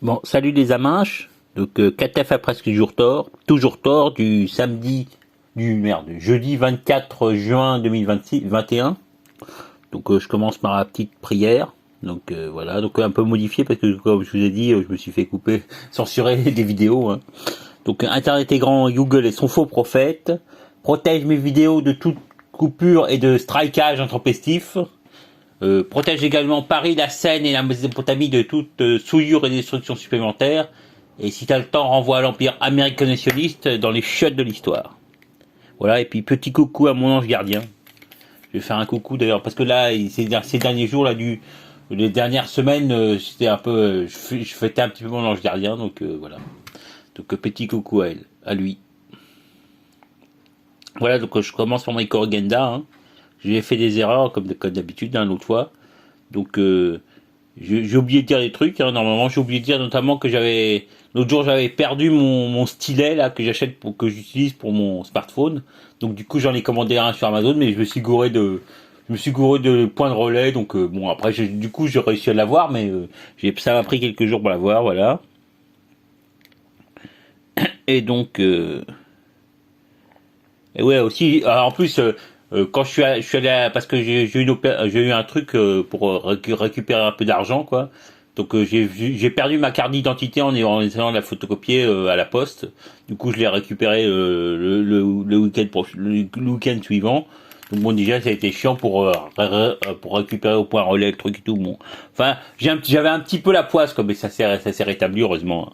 Bon, salut les amanches. Donc, Katef a presque toujours tort, du samedi, jeudi 24 juin 2021. Donc, je commence par la petite prière. Donc, voilà, donc un peu modifié parce que, comme je vous ai dit, je me suis fait couper, censurer des vidéos. Hein. Donc, Internet est grand, Google est son faux prophète. Protège mes vidéos de toute coupure et de strikeage intempestif. Protège également Paris, la Seine et la Mésopotamie de toute souillure et destruction supplémentaire. Et si t'as le temps, renvoie à l'empire américano-nationaliste dans les chiottes de l'histoire. Voilà, et puis petit coucou à mon ange gardien. Je vais faire un coucou d'ailleurs, parce que là, ces derniers jours, là, les dernières semaines, c'était un peu, je fêtais un petit peu mon ange gardien, donc voilà. Donc petit coucou à elle, à lui. Voilà, donc je commence par mes corrigendas. Hein. J'ai fait des erreurs comme d'habitude, hein, l'autre fois. Donc j'ai oublié de dire des trucs. Hein. Normalement, j'ai oublié de dire notamment que l'autre jour j'avais perdu mon stylet là que j'achète que j'utilise pour mon smartphone. Donc du coup j'en ai commandé un sur Amazon, mais je me suis gouré de points de relais. Donc bon après du coup j'ai réussi à l'avoir, mais ça m'a pris quelques jours pour l'avoir, voilà. Et donc et ouais aussi en plus quand je suis allé parce que j'ai eu un truc pour récupérer un peu d'argent quoi. Donc j'ai perdu ma carte d'identité en essayant de la photocopier à la poste. Du coup je l'ai récupéré le le week-end suivant. Donc bon déjà ça a été chiant pour récupérer au point relais le truc et tout bon. Enfin j'avais un petit peu la poisse quoi, mais ça s'est rétabli heureusement.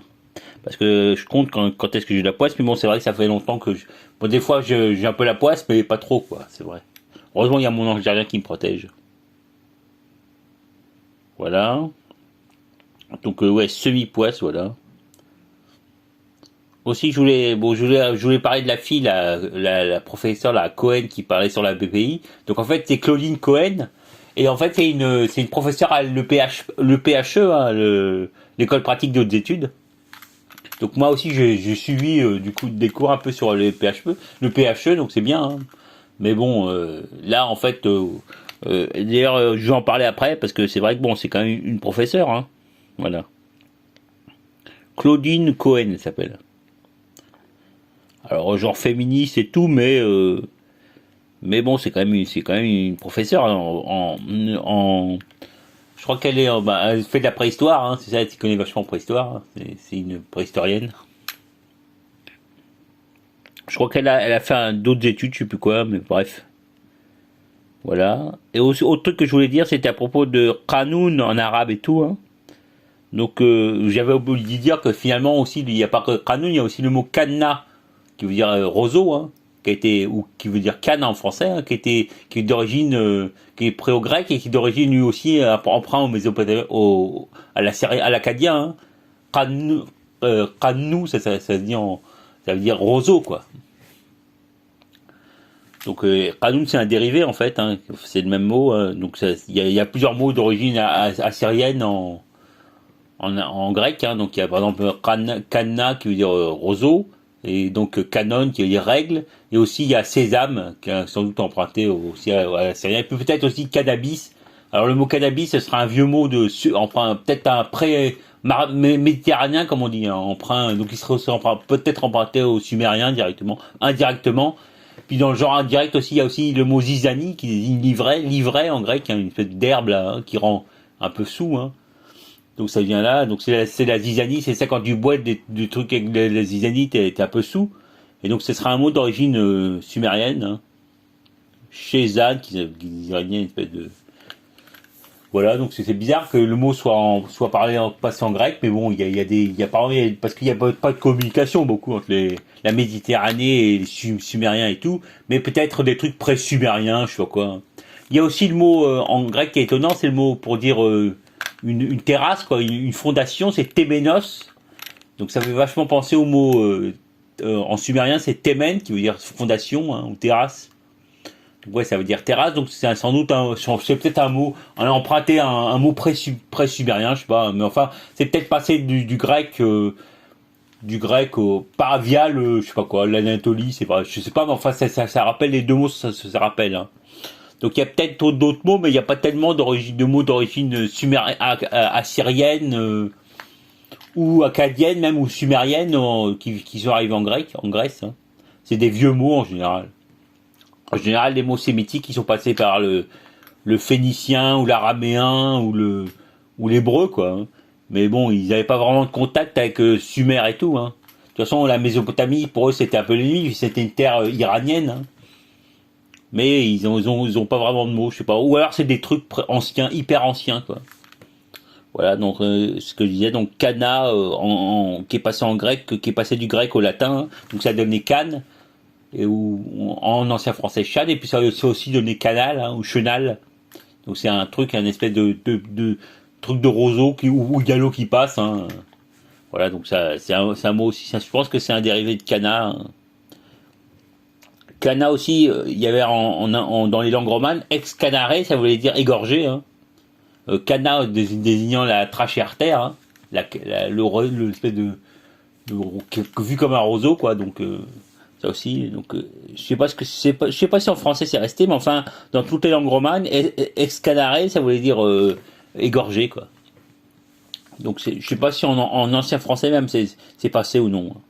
Parce que je compte quand est-ce que j'ai la poisse, mais bon, c'est vrai que ça fait longtemps que bon, des fois, j'ai un peu la poisse, mais pas trop, quoi, c'est vrai. Heureusement, il y a mon ange gardien qui me protège. Voilà. Donc, ouais, semi-poisse, voilà. Aussi, je voulais parler de la fille, la professeure, la Cohen, qui parlait sur la BPI. Donc, en fait, c'est Claudine Cohen. Et en fait, c'est une professeure à le PHE, hein, l'école pratique de hautes études. Donc moi aussi j'ai suivi du coup des cours un peu sur le PHE, donc c'est bien. Hein. Mais bon, là en fait, d'ailleurs je vais en parler après parce que c'est vrai que bon c'est quand même une professeure. Hein. Voilà. Claudine Cohen elle s'appelle. Alors genre féministe et tout, mais bon c'est quand même une professeure hein, je crois qu'elle elle fait de la préhistoire. Hein, c'est ça, elle s'y connaît vachement en préhistoire. Hein. C'est une préhistorienne. Je crois elle a fait d'autres études, je sais plus quoi, mais bref. Voilà. Et aussi, autre truc que je voulais dire, c'était à propos de Qanoun en arabe et tout. Hein. Donc, j'avais oublié de dire que finalement aussi, il n'y a pas que Qanoun, il y a aussi le mot Kanna, qui veut dire roseau, hein, ou qui veut dire canne en français, hein, qui est d'origine, qui est pré-grec et qui est d'origine lui aussi emprunt au Mésopotamie, à l'acadien. Hein. Qannou, ça se dit ça veut dire roseau, quoi. Donc Qanoun c'est un dérivé en fait, hein, c'est le même mot. Donc y a plusieurs mots d'origine assyrienne en grec. Hein, donc il y a par exemple Kanna qui veut dire roseau, et donc Canon qui veut dire règle, et aussi il y a sésame qui est sans doute emprunté aussi à l'assyrien. Et puis peut-être aussi cannabis. Alors le mot cannabis ce sera un vieux mot peut-être un méditerranéen comme on dit, hein, emprunt. Donc il serait aussi peut-être emprunté aux Sumériens directement, indirectement. Puis dans le genre indirect aussi, il y a aussi le mot zizanie qui désigne livret en grec, hein, une espèce d'herbe là, hein, qui rend un peu saoul. Hein. Donc ça vient là, donc c'est la zizanie, c'est ça quand tu bois des trucs avec la zizanie, t'es un peu saoul. Et donc ce sera un mot d'origine sumérienne, hein. Shezan, qui dirait bien une espèce de... Voilà, donc c'est bizarre que le mot soit passé en grec, mais bon, il y a pas, parce qu'il y a pas de communication beaucoup entre la Méditerranée et les Sumériens et tout, mais peut-être des trucs pré-sumériens, je sais pas quoi. Il y a aussi le mot en grec qui est étonnant, c'est le mot pour dire une terrasse, quoi, une fondation, c'est téménos. Donc ça fait vachement penser au mot en sumérien, c'est témen qui veut dire fondation hein, ou terrasse. Ouais, ça veut dire terrasse, donc c'est sans doute c'est peut-être un mot, on a emprunté un mot pré-sumérien, je sais pas, mais enfin, c'est peut-être passé du grec au paravial, je sais pas quoi, l'Anatolie, c'est pas, je sais pas, mais enfin, ça rappelle les deux mots, ça rappelle, hein. Donc il y a peut-être d'autres mots, mais il n'y a pas tellement de mots d'origine assyrienne, ou acadiennes même, ou sumériennes, qui sont arrivées en Grèce, hein. C'est des vieux mots en général. En général, les mots sémitiques qui sont passés par le phénicien ou l'araméen ou l'hébreu, quoi, hein. Mais bon, ils n'avaient pas vraiment de contact avec Sumer et tout, hein. De toute façon, la Mésopotamie, pour eux, c'était un peu l'ennemi, c'était une terre iranienne, hein. Mais ils ont pas vraiment de mots, je sais pas. Ou alors c'est des trucs anciens, hyper anciens, quoi. Voilà, donc ce que je disais, donc Cana, qui est passé en grec, qui est passé du grec au latin, hein. Donc ça a donné Cannes, et en ancien français Chan, et puis ça a aussi donné Canal, hein, ou Chenal. Donc c'est un truc, un espèce de truc de roseau où il y a l'eau qui passe, hein. Voilà, donc ça c'est un mot aussi. Je pense que c'est un dérivé de Cana, hein. Cana aussi, il y avait dans les langues romanes, ex canare, ça voulait dire égorgé, hein. Cana désignant la trachée artère, hein. L'espèce vu comme un roseau, quoi. Donc ça aussi, donc je sais pas je sais pas si en français c'est resté, mais enfin dans toutes les langues romanes, ex canare, ça voulait dire égorgé, quoi. Donc je sais pas si en ancien français même c'est passé ou non, hein.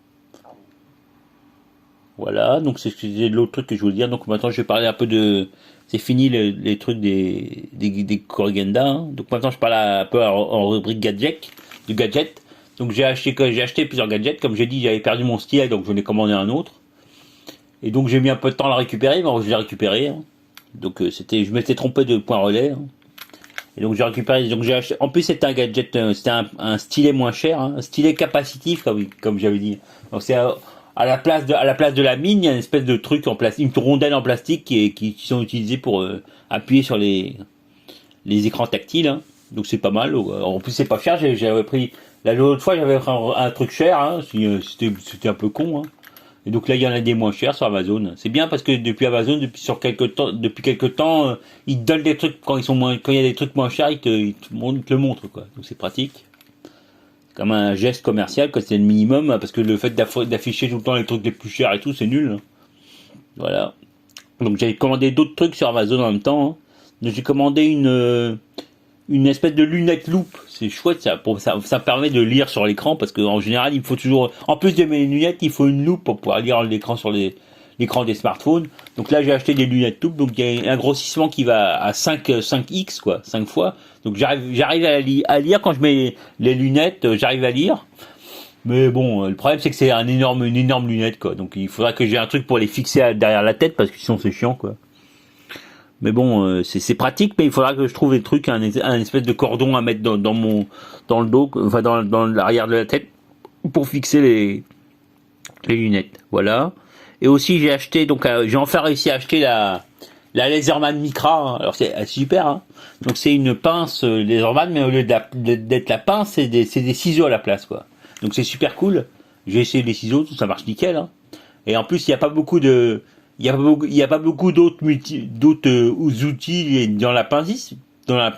Voilà, donc c'est l'autre truc que je voulais dire. Donc maintenant je vais parler un peu de... C'est fini les trucs des corrigendas, hein. Donc maintenant je parle un peu en rubrique gadget. Donc j'ai acheté plusieurs gadgets. Comme j'ai dit, j'avais perdu mon stylet, donc je l'ai commandé un autre. Et donc j'ai mis un peu de temps à le récupérer, mais je l'ai récupéré, hein. Donc je m'étais trompé de point relais, hein. Et donc j'ai récupéré, donc j'ai acheté. En plus c'était un gadget, c'était un stylet moins cher, hein, un stylet capacitif, comme j'avais dit. Donc c'est à la place de la mine, il y a une espèce de truc en plastique, une rondelle en plastique qui sont utilisées pour appuyer sur les écrans tactiles, hein. Donc c'est pas mal. En plus c'est pas cher. J'avais pris l'autre fois, j'avais pris un truc cher, hein. C'était un peu con, hein. Et donc là il y en a des moins chers sur Amazon. C'est bien parce que depuis Amazon, depuis quelques temps, ils te donnent des trucs quand il y a des trucs moins chers, ils te le montrent, quoi. Donc c'est pratique. Comme un geste commercial, que c'est le minimum, parce que le fait d'afficher tout le temps les trucs les plus chers et tout, c'est nul, hein. Voilà. Donc j'ai commandé d'autres trucs sur Amazon en même temps, hein. Donc j'ai commandé une espèce de lunette loupe. C'est chouette, ça permet de lire sur l'écran, parce qu'en général il faut toujours, en plus de mes lunettes, il faut une loupe pour pouvoir lire l'écran sur l'écran des smartphones. Donc là j'ai acheté des lunettes loupes, donc il y a un grossissement qui va à 5x, quoi, 5 fois. Donc j'arrive à lire quand je mets les lunettes, j'arrive à lire. Mais bon, le problème c'est que c'est une énorme lunette, quoi. Donc il faudra que j'ai un truc pour les fixer derrière la tête, parce que sinon c'est chiant, quoi. Mais bon, c'est pratique, mais il faudra que je trouve des trucs, un espèce de cordon à mettre dans le dos, enfin dans l'arrière de la tête, pour fixer les lunettes. Voilà. Et aussi j'ai acheté, donc j'ai enfin réussi à acheter la Laserman Micra, hein. Alors c'est super, hein. Donc c'est une pince Laserman, mais au lieu d'être la pince, c'est des ciseaux à la place, quoi. Donc c'est super cool. J'ai essayé les ciseaux, tout ça marche nickel, hein. Et en plus il n'y a pas beaucoup d'autres outils dans la pince, dans la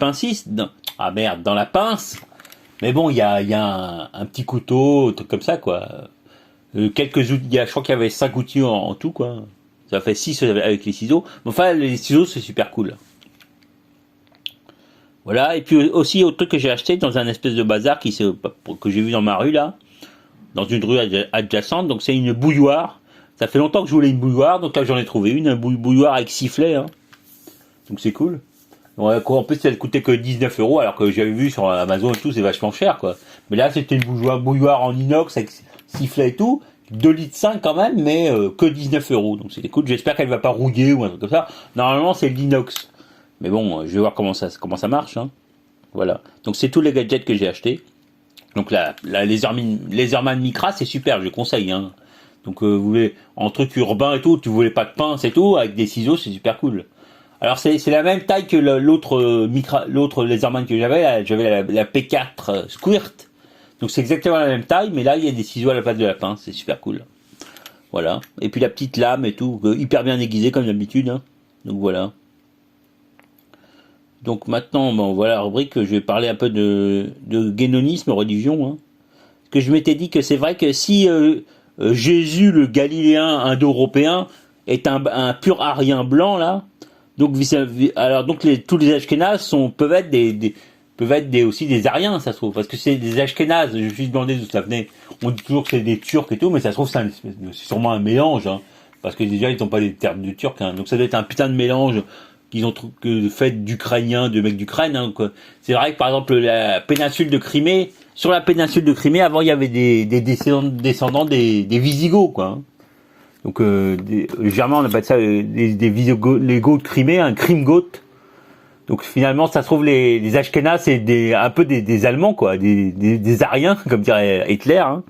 pince. Mais bon, il y a un petit couteau, un truc comme ça, quoi. Quelques outils, je crois qu'il y avait 5 outils en tout, quoi. Ça fait 6 avec les ciseaux. Mais enfin, les ciseaux, c'est super cool. Voilà. Et puis aussi, autre truc que j'ai acheté dans un espèce de bazar que j'ai vu dans ma rue, là. Dans une rue adjacente. Donc c'est une bouilloire. Ça fait longtemps que je voulais une bouilloire. Donc là, j'en ai trouvé une bouilloire avec sifflet, hein. Donc c'est cool. Donc, en plus, elle coûtait que 19 euros, alors que j'avais vu sur Amazon et tout, c'est vachement cher, quoi. Mais là, c'était une bouilloire en inox avec sifflet et tout. 2,5 litres quand même, mais que 19 euros. Donc c'est cool. J'espère qu'elle va pas rouiller ou un truc comme ça. Normalement, c'est de l'inox. Mais bon, je vais voir comment ça marche, hein. Voilà. Donc c'est tous les gadgets que j'ai achetés. Donc la Laserman Micra, c'est super, je conseille, hein. Donc vous voulez en truc urbain et tout, tu voulais pas de pince et tout, avec des ciseaux, c'est super cool. Alors c'est la même taille que l'autre Laserman que j'avais la P4 Squirt. Donc c'est exactement la même taille, mais là il y a des ciseaux à la place de la pince, c'est super cool. Voilà. Et puis la petite lame et tout, hyper bien aiguisée comme d'habitude, hein. Donc voilà. Donc maintenant, bon, voilà la rubrique, je vais parler un peu de guénonisme, religion, hein. Parce que je m'étais dit que c'est vrai que si Jésus, le Galiléen indo-européen, est un pur arien blanc, là, donc tous les Ashkénazes peuvent être peuvent être aussi des Ariens, ça se trouve, parce que c'est des Ashkénazes. Je me suis demandé d'où ça venait. On dit toujours que c'est des Turcs et tout, mais ça se trouve c'est sûrement un mélange, hein, parce que déjà ils n'ont pas des termes de Turcs, hein, donc ça doit être un putain de mélange qu'ils ont fait d'Ukrainiens, de mecs d'Ukraine. Hein, c'est vrai que par exemple la péninsule de Crimée, sur la péninsule de Crimée, avant il y avait des descendants des Visigoths, quoi. Hein. Donc légèrement on appelle ça des Visigoths, les Goths de Crimée, un crime goth. Donc finalement, ça se trouve les Ashkénazes, c'est un peu des Allemands, quoi, des Ariens, comme dirait Hitler. Hein.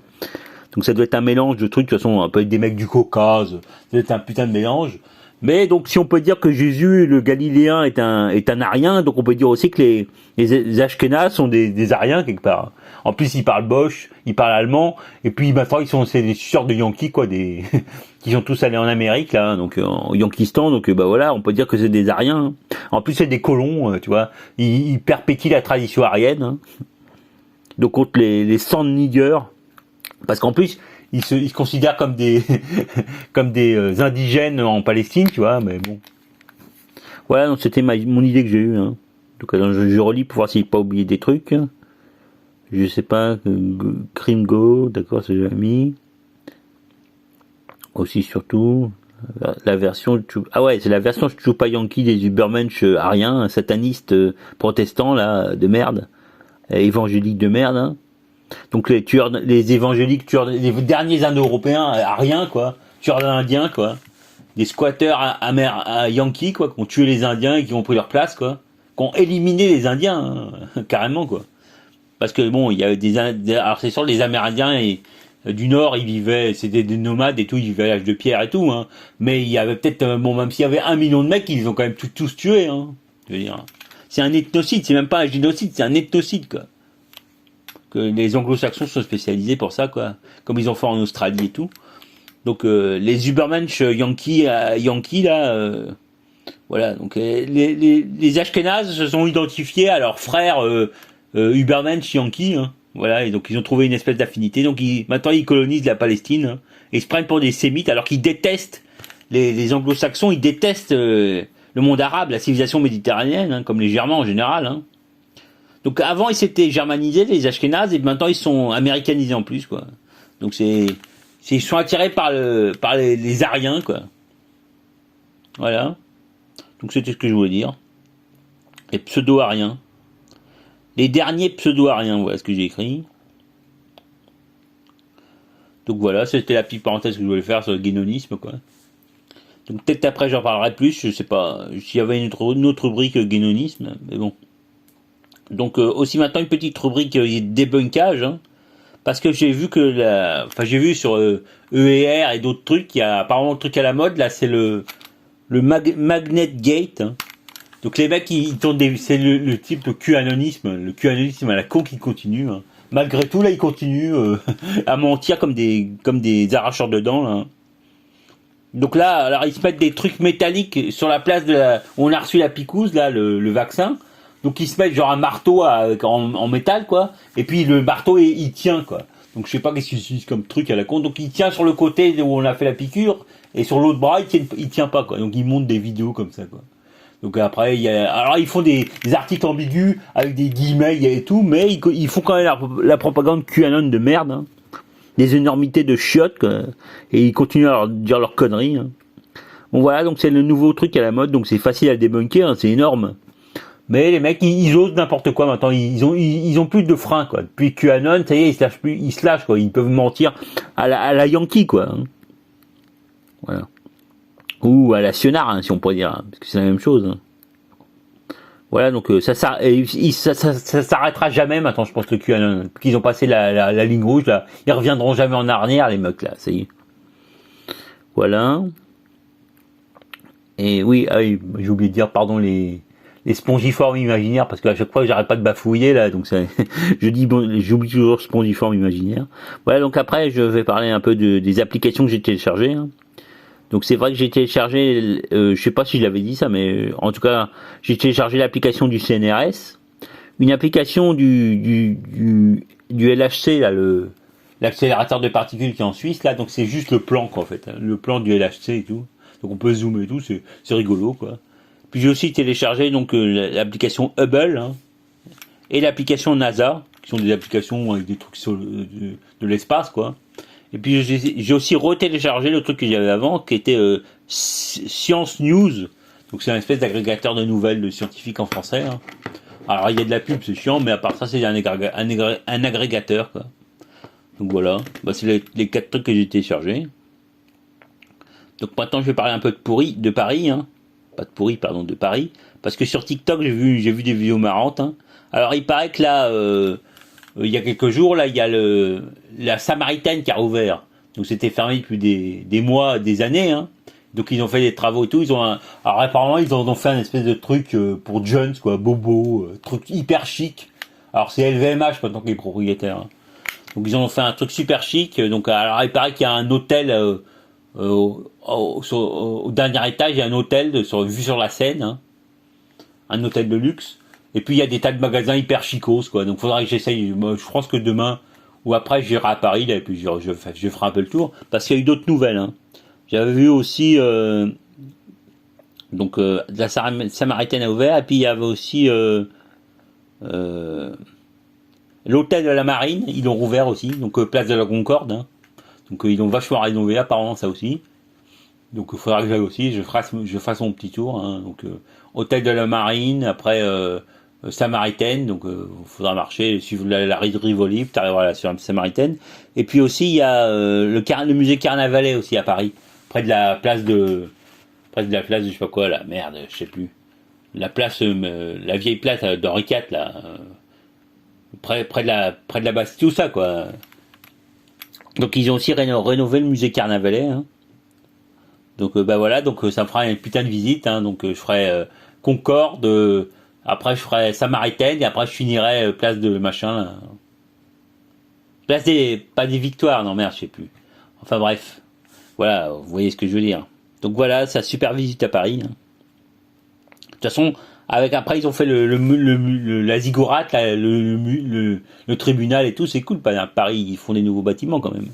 Donc ça doit être un mélange de trucs, de toute façon, un peu des mecs du Caucase, ça doit être un putain de mélange. Mais donc si on peut dire que Jésus, le Galiléen, est un Arien, donc on peut dire aussi que les Ashkénazes sont des Ariens quelque part. En plus, ils parlent boche, ils parlent allemand, et puis maintenant c'est des sortes de Yankees, quoi, qui sont tous allés en Amérique, là, donc en Yankistan, donc bah voilà, on peut dire que c'est des Ariens. Hein. En plus, c'est des colons, tu vois, ils perpétuent la tradition arienne, hein. Donc contre les Sand Niggers, parce qu'en plus, ils se considèrent comme des indigènes en Palestine, tu vois, mais bon. Voilà, donc c'était mon idée que j'ai eue. Hein. Donc je relis pour voir si j'ai pas oublié des trucs. Je sais pas, Crime Go, d'accord, c'est déjà mis. Aussi surtout la version c'est la version Chupa Yankee des Ubermensch ariens, un sataniste protestant là de merde, évangélique de merde. Hein. Donc les évangéliques tueurs, les derniers Indo-Européens ariens, quoi, tueurs d'Indiens, quoi, des squatteurs à Yankees, quoi, qui ont tué les Indiens et qui ont pris leur place, quoi, qui ont éliminé les Indiens, hein, carrément, quoi. Parce que bon, il y a alors c'est sûr, les Amérindiens du Nord, ils vivaient, c'était des nomades et tout, ils vivaient à l'âge de pierre et tout, hein. Mais il y avait peut-être, même s'il y avait 1 million de mecs, ils ont quand même tous tués, hein. Je veux dire, c'est un ethnocide, c'est même pas un génocide, c'est un ethnocide, quoi. Que les Anglo-Saxons sont spécialisés pour ça, quoi. Comme ils ont fait en Australie et tout. Donc les Ubermensch Yankees là, voilà. Donc les Ashkénazes se sont identifiés à leurs frères Ubermensch Yankees. Hein. Voilà, et donc ils ont trouvé une espèce d'affinité. Donc maintenant ils colonisent la Palestine, hein, et ils se prennent pour des sémites alors qu'ils détestent les Anglo-Saxons, ils détestent le monde arabe, la civilisation méditerranéenne, hein, comme les Germains en général. Hein. Donc avant ils s'étaient germanisés les Ashkénazes et maintenant ils sont américanisés en plus, quoi. Donc ils sont attirés par les Ariens, quoi. Voilà. Donc c'était ce que je voulais dire. Les pseudo-Ariens. Les derniers pseudo-Ariens, voilà ce que j'ai écrit. Donc voilà, c'était la petite parenthèse que je voulais faire sur le guénonisme, quoi. Donc peut-être après j'en parlerai plus, je sais pas s'il y avait une autre rubrique guénonisme, mais bon. Donc aussi maintenant une petite rubrique débunkage, hein, parce que j'ai vu que j'ai vu sur EER et d'autres trucs, il y a apparemment un truc à la mode là, c'est le Magnet Gate. Hein. Donc les mecs ils tournent c'est le type de QAnonisme, le QAnonisme à la con qui continue. Hein. Malgré tout là ils continuent à mentir comme des arracheurs de dents là. Donc là, alors ils se mettent des trucs métalliques sur la place où on a reçu la picouse là, le vaccin. Donc ils se mettent genre un marteau en métal, quoi. Et puis le marteau il tient, quoi. Donc je sais pas qu'est-ce qu'ils utilisent comme truc à la con. Donc il tient sur le côté où on a fait la piqûre et sur l'autre bras il tient pas, quoi. Donc ils montent des vidéos comme ça, quoi. Donc après alors ils font des articles ambigus avec des guillemets et tout, mais ils font quand même la propagande QAnon de merde, hein. Des énormités de chiottes, quoi. Et ils continuent à leur dire leurs conneries. Hein. Bon voilà, donc c'est le nouveau truc à la mode, donc c'est facile à débunker, hein, c'est énorme. Mais les mecs, ils osent n'importe quoi maintenant. Ils ont plus de frein, quoi. Depuis QAnon, ça y est, ils se lâchent, quoi. Ils peuvent mentir à la Yankee, quoi. Hein. Voilà. Ou à la Sionard, hein, si on pourrait dire, hein, parce que c'est la même chose. Hein. Voilà, donc ça s'arrêtera jamais maintenant, je pense, le QAnon. Qu'ils ont passé la ligne rouge, là. Ils reviendront jamais en arrière, les mecs, là. Ça y est. Voilà. Et oui, j'ai oublié de dire, pardon, les spongiformes imaginaires, parce qu'à chaque fois j'arrête pas de bafouiller là, donc ça, j'oublie toujours spongiforme imaginaire. Voilà, donc après je vais parler un peu des applications que j'ai téléchargées. Hein. Donc c'est vrai que j'ai téléchargé, je sais pas si je l'avais dit ça, mais en tout cas j'ai téléchargé l'application du CNRS, une application du LHC là, l'accélérateur de particules qui est en Suisse là, donc c'est juste le plan quoi en fait, hein, le plan du LHC et tout. Donc on peut zoomer et tout, c'est rigolo quoi. Puis j'ai aussi téléchargé donc l'application Hubble, hein, et l'application NASA, qui sont des applications avec des trucs de l'espace, quoi. Et puis j'ai aussi retéléchargé le truc que j'avais avant, qui était Science News. Donc c'est un espèce d'agrégateur de nouvelles de scientifiques en français. Hein. Alors il y a de la pub, c'est chiant, mais à part ça, c'est un agrégateur, quoi. Donc voilà, bah, c'est les 4 trucs que j'ai téléchargés. Donc maintenant je vais parler un peu de Paris, hein. Pas de pourri, pardon, de Paris. Parce que sur TikTok, j'ai vu des vidéos marrantes. Hein. Alors il paraît que là, il y a quelques jours, là, il y a la Samaritaine qui a rouvert. Donc c'était fermé depuis des mois, des années. Hein. Donc ils ont fait des travaux et tout. Alors apparemment ils ont fait un espèce de truc pour jeunes, quoi, bobo, truc hyper chic. Alors c'est LVMH maintenant qui est propriétaire. Hein. Donc ils ont fait un truc super chic. Donc alors il paraît qu'il y a un hôtel au dernier étage, il y a un hôtel vu sur la Seine, hein, un hôtel de luxe. Et puis il y a des tas de magasins hyper chicos, quoi. Donc faudra que j'essaye. Moi, je pense que demain ou après j'irai à Paris là, et puis je ferai un peu le tour parce qu'il y a eu d'autres nouvelles. Hein. J'avais vu aussi la Samaritaine a ouvert et puis il y avait aussi l'hôtel de la Marine, ils l'ont rouvert aussi, donc place de la Concorde. Hein. Donc ils l'ont vachement rénové apparemment ça aussi. Donc il faudra que j'aille aussi, je fasse mon petit tour. Hein. Donc hôtel de la Marine, après Samaritaine, donc il faudra marcher, suivre la rue de Rivoli, tu arriveras sur la Samaritaine. Et puis aussi il y a le musée Carnavalet aussi à Paris, près de la place de je sais pas quoi là, merde, je sais plus. La place, la vieille place d'Henri IV là, près de la Bastille, tout ça quoi. Donc ils ont aussi rénové le musée Carnavalet. Hein. Donc bah voilà, donc ça me fera une putain de visite. Hein. Donc je ferai Concorde, après je ferai Samaritaine et après je finirai place de machin là. Place pas des Victoires, non merde, je sais plus. Enfin bref, voilà, vous voyez ce que je veux dire. Donc voilà, ça super visite à Paris. Hein. De toute façon, après ils ont fait la ziggourate, le tribunal et tout, c'est cool. Paris, ils font des nouveaux bâtiments quand même.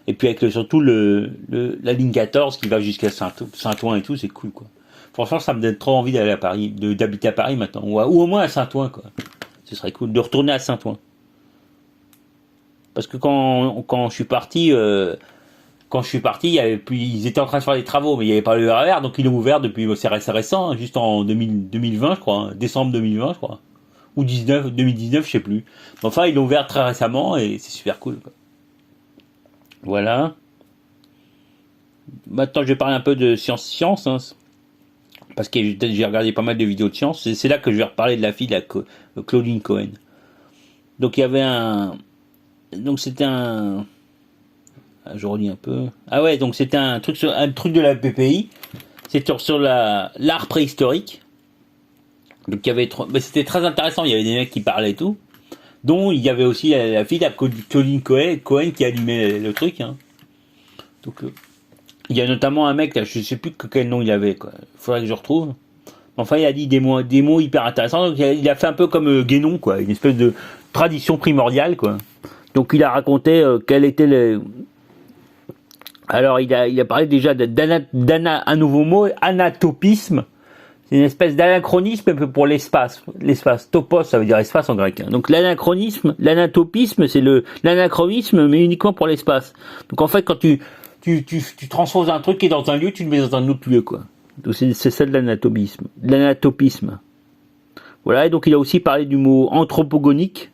Et puis avec surtout la ligne 14 qui va jusqu'à Saint-Ouen et tout, c'est cool quoi. Franchement, ça me donne trop envie d'aller à Paris, d'habiter à Paris maintenant, ou au moins à Saint-Ouen quoi. Ce serait cool de retourner à Saint-Ouen. Parce que quand je suis parti, ils étaient en train de faire des travaux, mais il n'y avait pas le RER, donc ils l'ont ouvert depuis, c'est récent, hein, juste en 2020 je crois, hein, décembre 2020 je crois, ou 2019 je sais plus. Mais enfin ils l'ont ouvert très récemment et c'est super cool quoi. Voilà. Maintenant, je vais parler un peu de science, hein, parce que j'ai regardé pas mal de vidéos de science. C'est là que je vais reparler de la fille de Claudine Cohen. Donc, il y avait c'était je relis un peu. Ah ouais, donc c'était un truc de la BPI. C'était sur l'art préhistorique. Donc, c'était très intéressant. Il y avait des mecs qui parlaient et tout. Dont il y avait aussi la fille de Claudine Cohen qui animait le truc. Hein. Donc il y a notamment un mec, là, je sais plus quel nom il avait, quoi. Faudrait que je retrouve. Enfin, il a dit des mots hyper intéressants. Donc il a fait un peu comme Guénon, quoi, une espèce de tradition primordiale, quoi. Donc il a raconté quel était Alors il a parlé déjà un nouveau mot, anatopisme. C'est une espèce d'anachronisme pour l'espace. L'espace, topos, ça veut dire espace en grec. Donc l'anatopisme, c'est l'anachronisme, mais uniquement pour l'espace. Donc en fait, quand tu transposes un truc qui est dans un lieu, tu le mets dans un autre lieu, quoi. Donc c'est ça de l'anatopisme. Voilà, et donc il a aussi parlé du mot anthropogonique.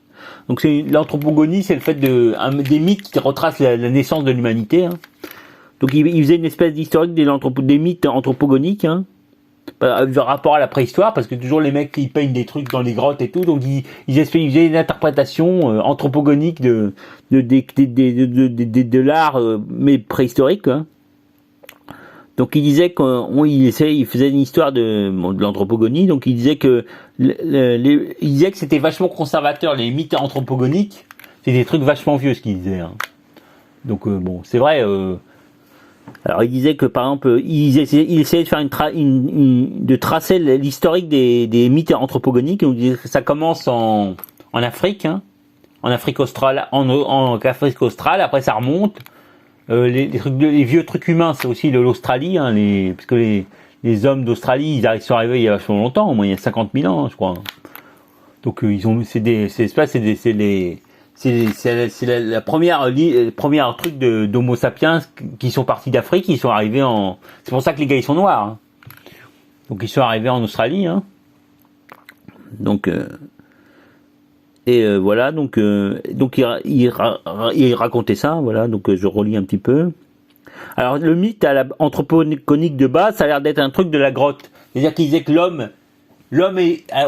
Donc l'anthropogonie, c'est le fait des mythes qui retracent la naissance de l'humanité. Hein. Donc il faisait une espèce d'historique des mythes anthropogoniques, hein. Rapport à la préhistoire, parce que toujours les mecs qui peignent des trucs dans les grottes et tout, donc ils faisaient une interprétation anthropogonique de l'art, mais préhistorique. Hein. Donc il disait il faisait une histoire de l'anthropogonie, donc il disait que c'était vachement conservateur, les mythes anthropogoniques, c'est des trucs vachement vieux ce qu'il disait. Hein. Donc bon, c'est vrai. Alors il disait que par exemple il essayait de faire de tracer l'historique des mythes anthropogoniques. Il disait que ça commence en Afrique, hein, en Afrique australe, en Afrique australe. Après ça remonte. Les vieux trucs humains, c'est aussi de l'Australie, hein, parce que les hommes d'Australie, ils sont arrivés il y a vachement longtemps, au moins il y a 50 000 ans, je crois. Donc ils ont, c'est la première truc d'Homo sapiens qui sont partis d'Afrique, ils sont arrivés en, c'est pour ça que les gars ils sont noirs. Hein. Donc ils sont arrivés en Australie. Hein. Donc voilà, donc il racontait ça, voilà, donc je relis un petit peu. Alors le mythe anthropogonique de base, ça a l'air d'être un truc de la grotte. C'est-à-dire qu'il disait que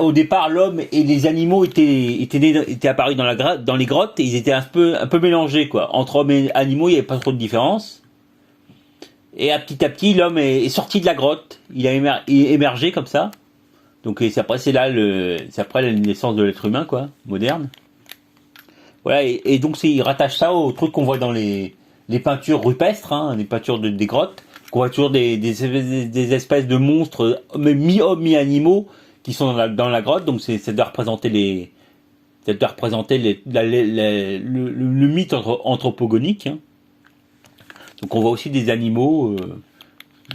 au départ, l'homme et les animaux étaient apparus dans les grottes et ils étaient un peu mélangés, quoi. Entre hommes et animaux, il n'y avait pas trop de différence. Et à petit, l'homme est sorti de la grotte. Il a émergé comme ça. Donc c'est après la naissance de l'être humain, quoi, moderne. Voilà, et donc il rattache ça au truc qu'on voit dans les peintures rupestres, hein, les peintures des grottes, qu'on voit toujours des espèces de monstres, mi-hommes, mi-animaux, qui sont dans la grotte. Donc ça doit représenter le mythe anthropogonique. Hein. Donc on voit aussi des animaux.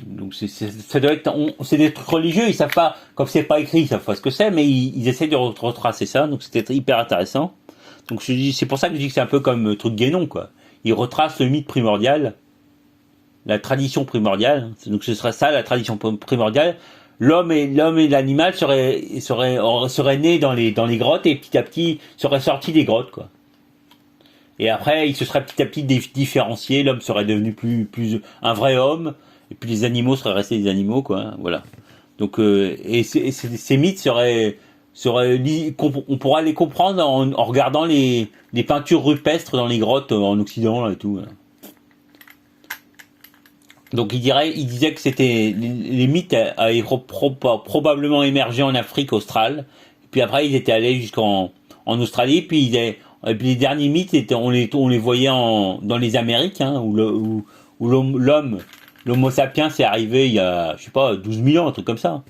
Donc ça doit être, c'est des trucs religieux. Ils savent pas, comme c'est pas écrit, ils savent pas ce que c'est, mais ils essaient de retracer ça. Donc c'était hyper intéressant. Donc c'est pour ça que je dis que c'est un peu comme truc Guénon, quoi. Ils retracent le mythe primordial, la tradition primordiale. Donc ce serait ça, la tradition primordiale. L'homme et l'animal seraient nés dans les grottes et petit à petit seraient sortis des grottes, quoi. Et après, il se serait petit à petit différencié. L'homme serait devenu plus un vrai homme, et puis les animaux seraient restés des animaux, quoi. Voilà. Donc et ces mythes on pourra les comprendre en regardant les peintures rupestres dans les grottes en Occident, là, et tout. Voilà. Donc il disait que c'était les mythes avaient probablement émergé en Afrique australe, et puis après ils étaient allés jusqu'en Australie, et puis les derniers mythes on les voyait dans les Amériques, hein, où l'homo sapiens est arrivé il y a, je sais pas, 12 000 ans, un truc comme ça.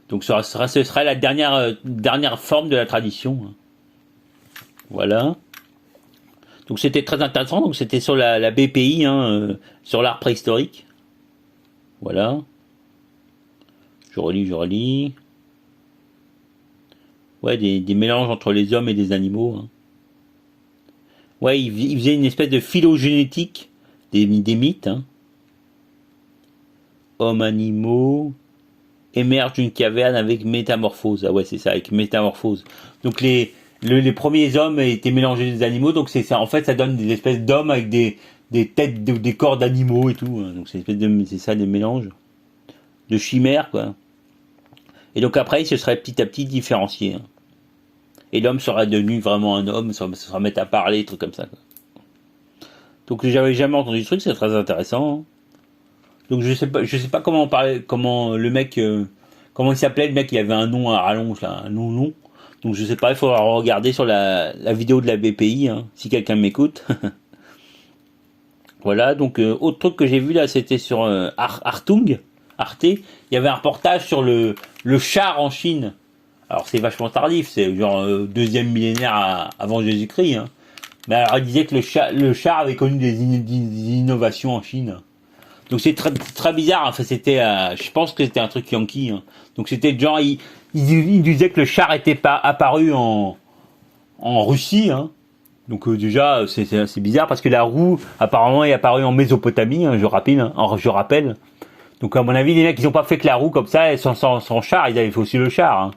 Donc ce serait la dernière forme de la tradition. Voilà. Donc c'était très intéressant. Donc c'était sur la BPI, hein, sur l'art préhistorique. Voilà. Je relis. Ouais, des mélanges entre les hommes et les animaux. Hein. Ouais, il faisait une espèce de phylogénétique des mythes. Hein. Hommes, animaux, émergent d'une caverne avec métamorphose. Ah ouais, c'est ça, avec métamorphose. Donc les premiers hommes étaient mélangés des animaux, donc c'est ça. En fait, ça donne des espèces d'hommes avec des têtes, des corps d'animaux et tout. Hein. Donc c'est ça, des mélanges de chimères, quoi. Et donc après, il se serait petit à petit différencié. Hein. Et l'homme serait devenu vraiment un homme, se serait mettre à parler, des trucs comme ça. Quoi. Donc j'avais jamais entendu ce truc, c'est très intéressant. Hein. Donc je sais pas comment le mec, comment il s'appelait, le mec, il avait un nom à rallonge, là, un nom. Donc je sais pas, il faudra regarder sur la vidéo de la BPI, hein, si quelqu'un m'écoute. Voilà, donc autre truc que j'ai vu là, c'était sur Arte, il y avait un reportage sur le char en Chine. Alors c'est vachement tardif, c'est genre deuxième millénaire avant Jésus-Christ. Hein. Mais alors il disait que le char avait connu des innovations en Chine. Donc c'est très très bizarre. Enfin c'était, je pense que c'était un truc yankee. Hein. Donc c'était genre il disait que le char était pas apparu en Russie. Hein. Donc déjà c'est bizarre parce que la roue apparemment est apparue en Mésopotamie. Hein, je rappelle. Donc à mon avis les mecs ils ont pas fait que la roue comme ça sans char, ils avaient fait aussi le char. Hein.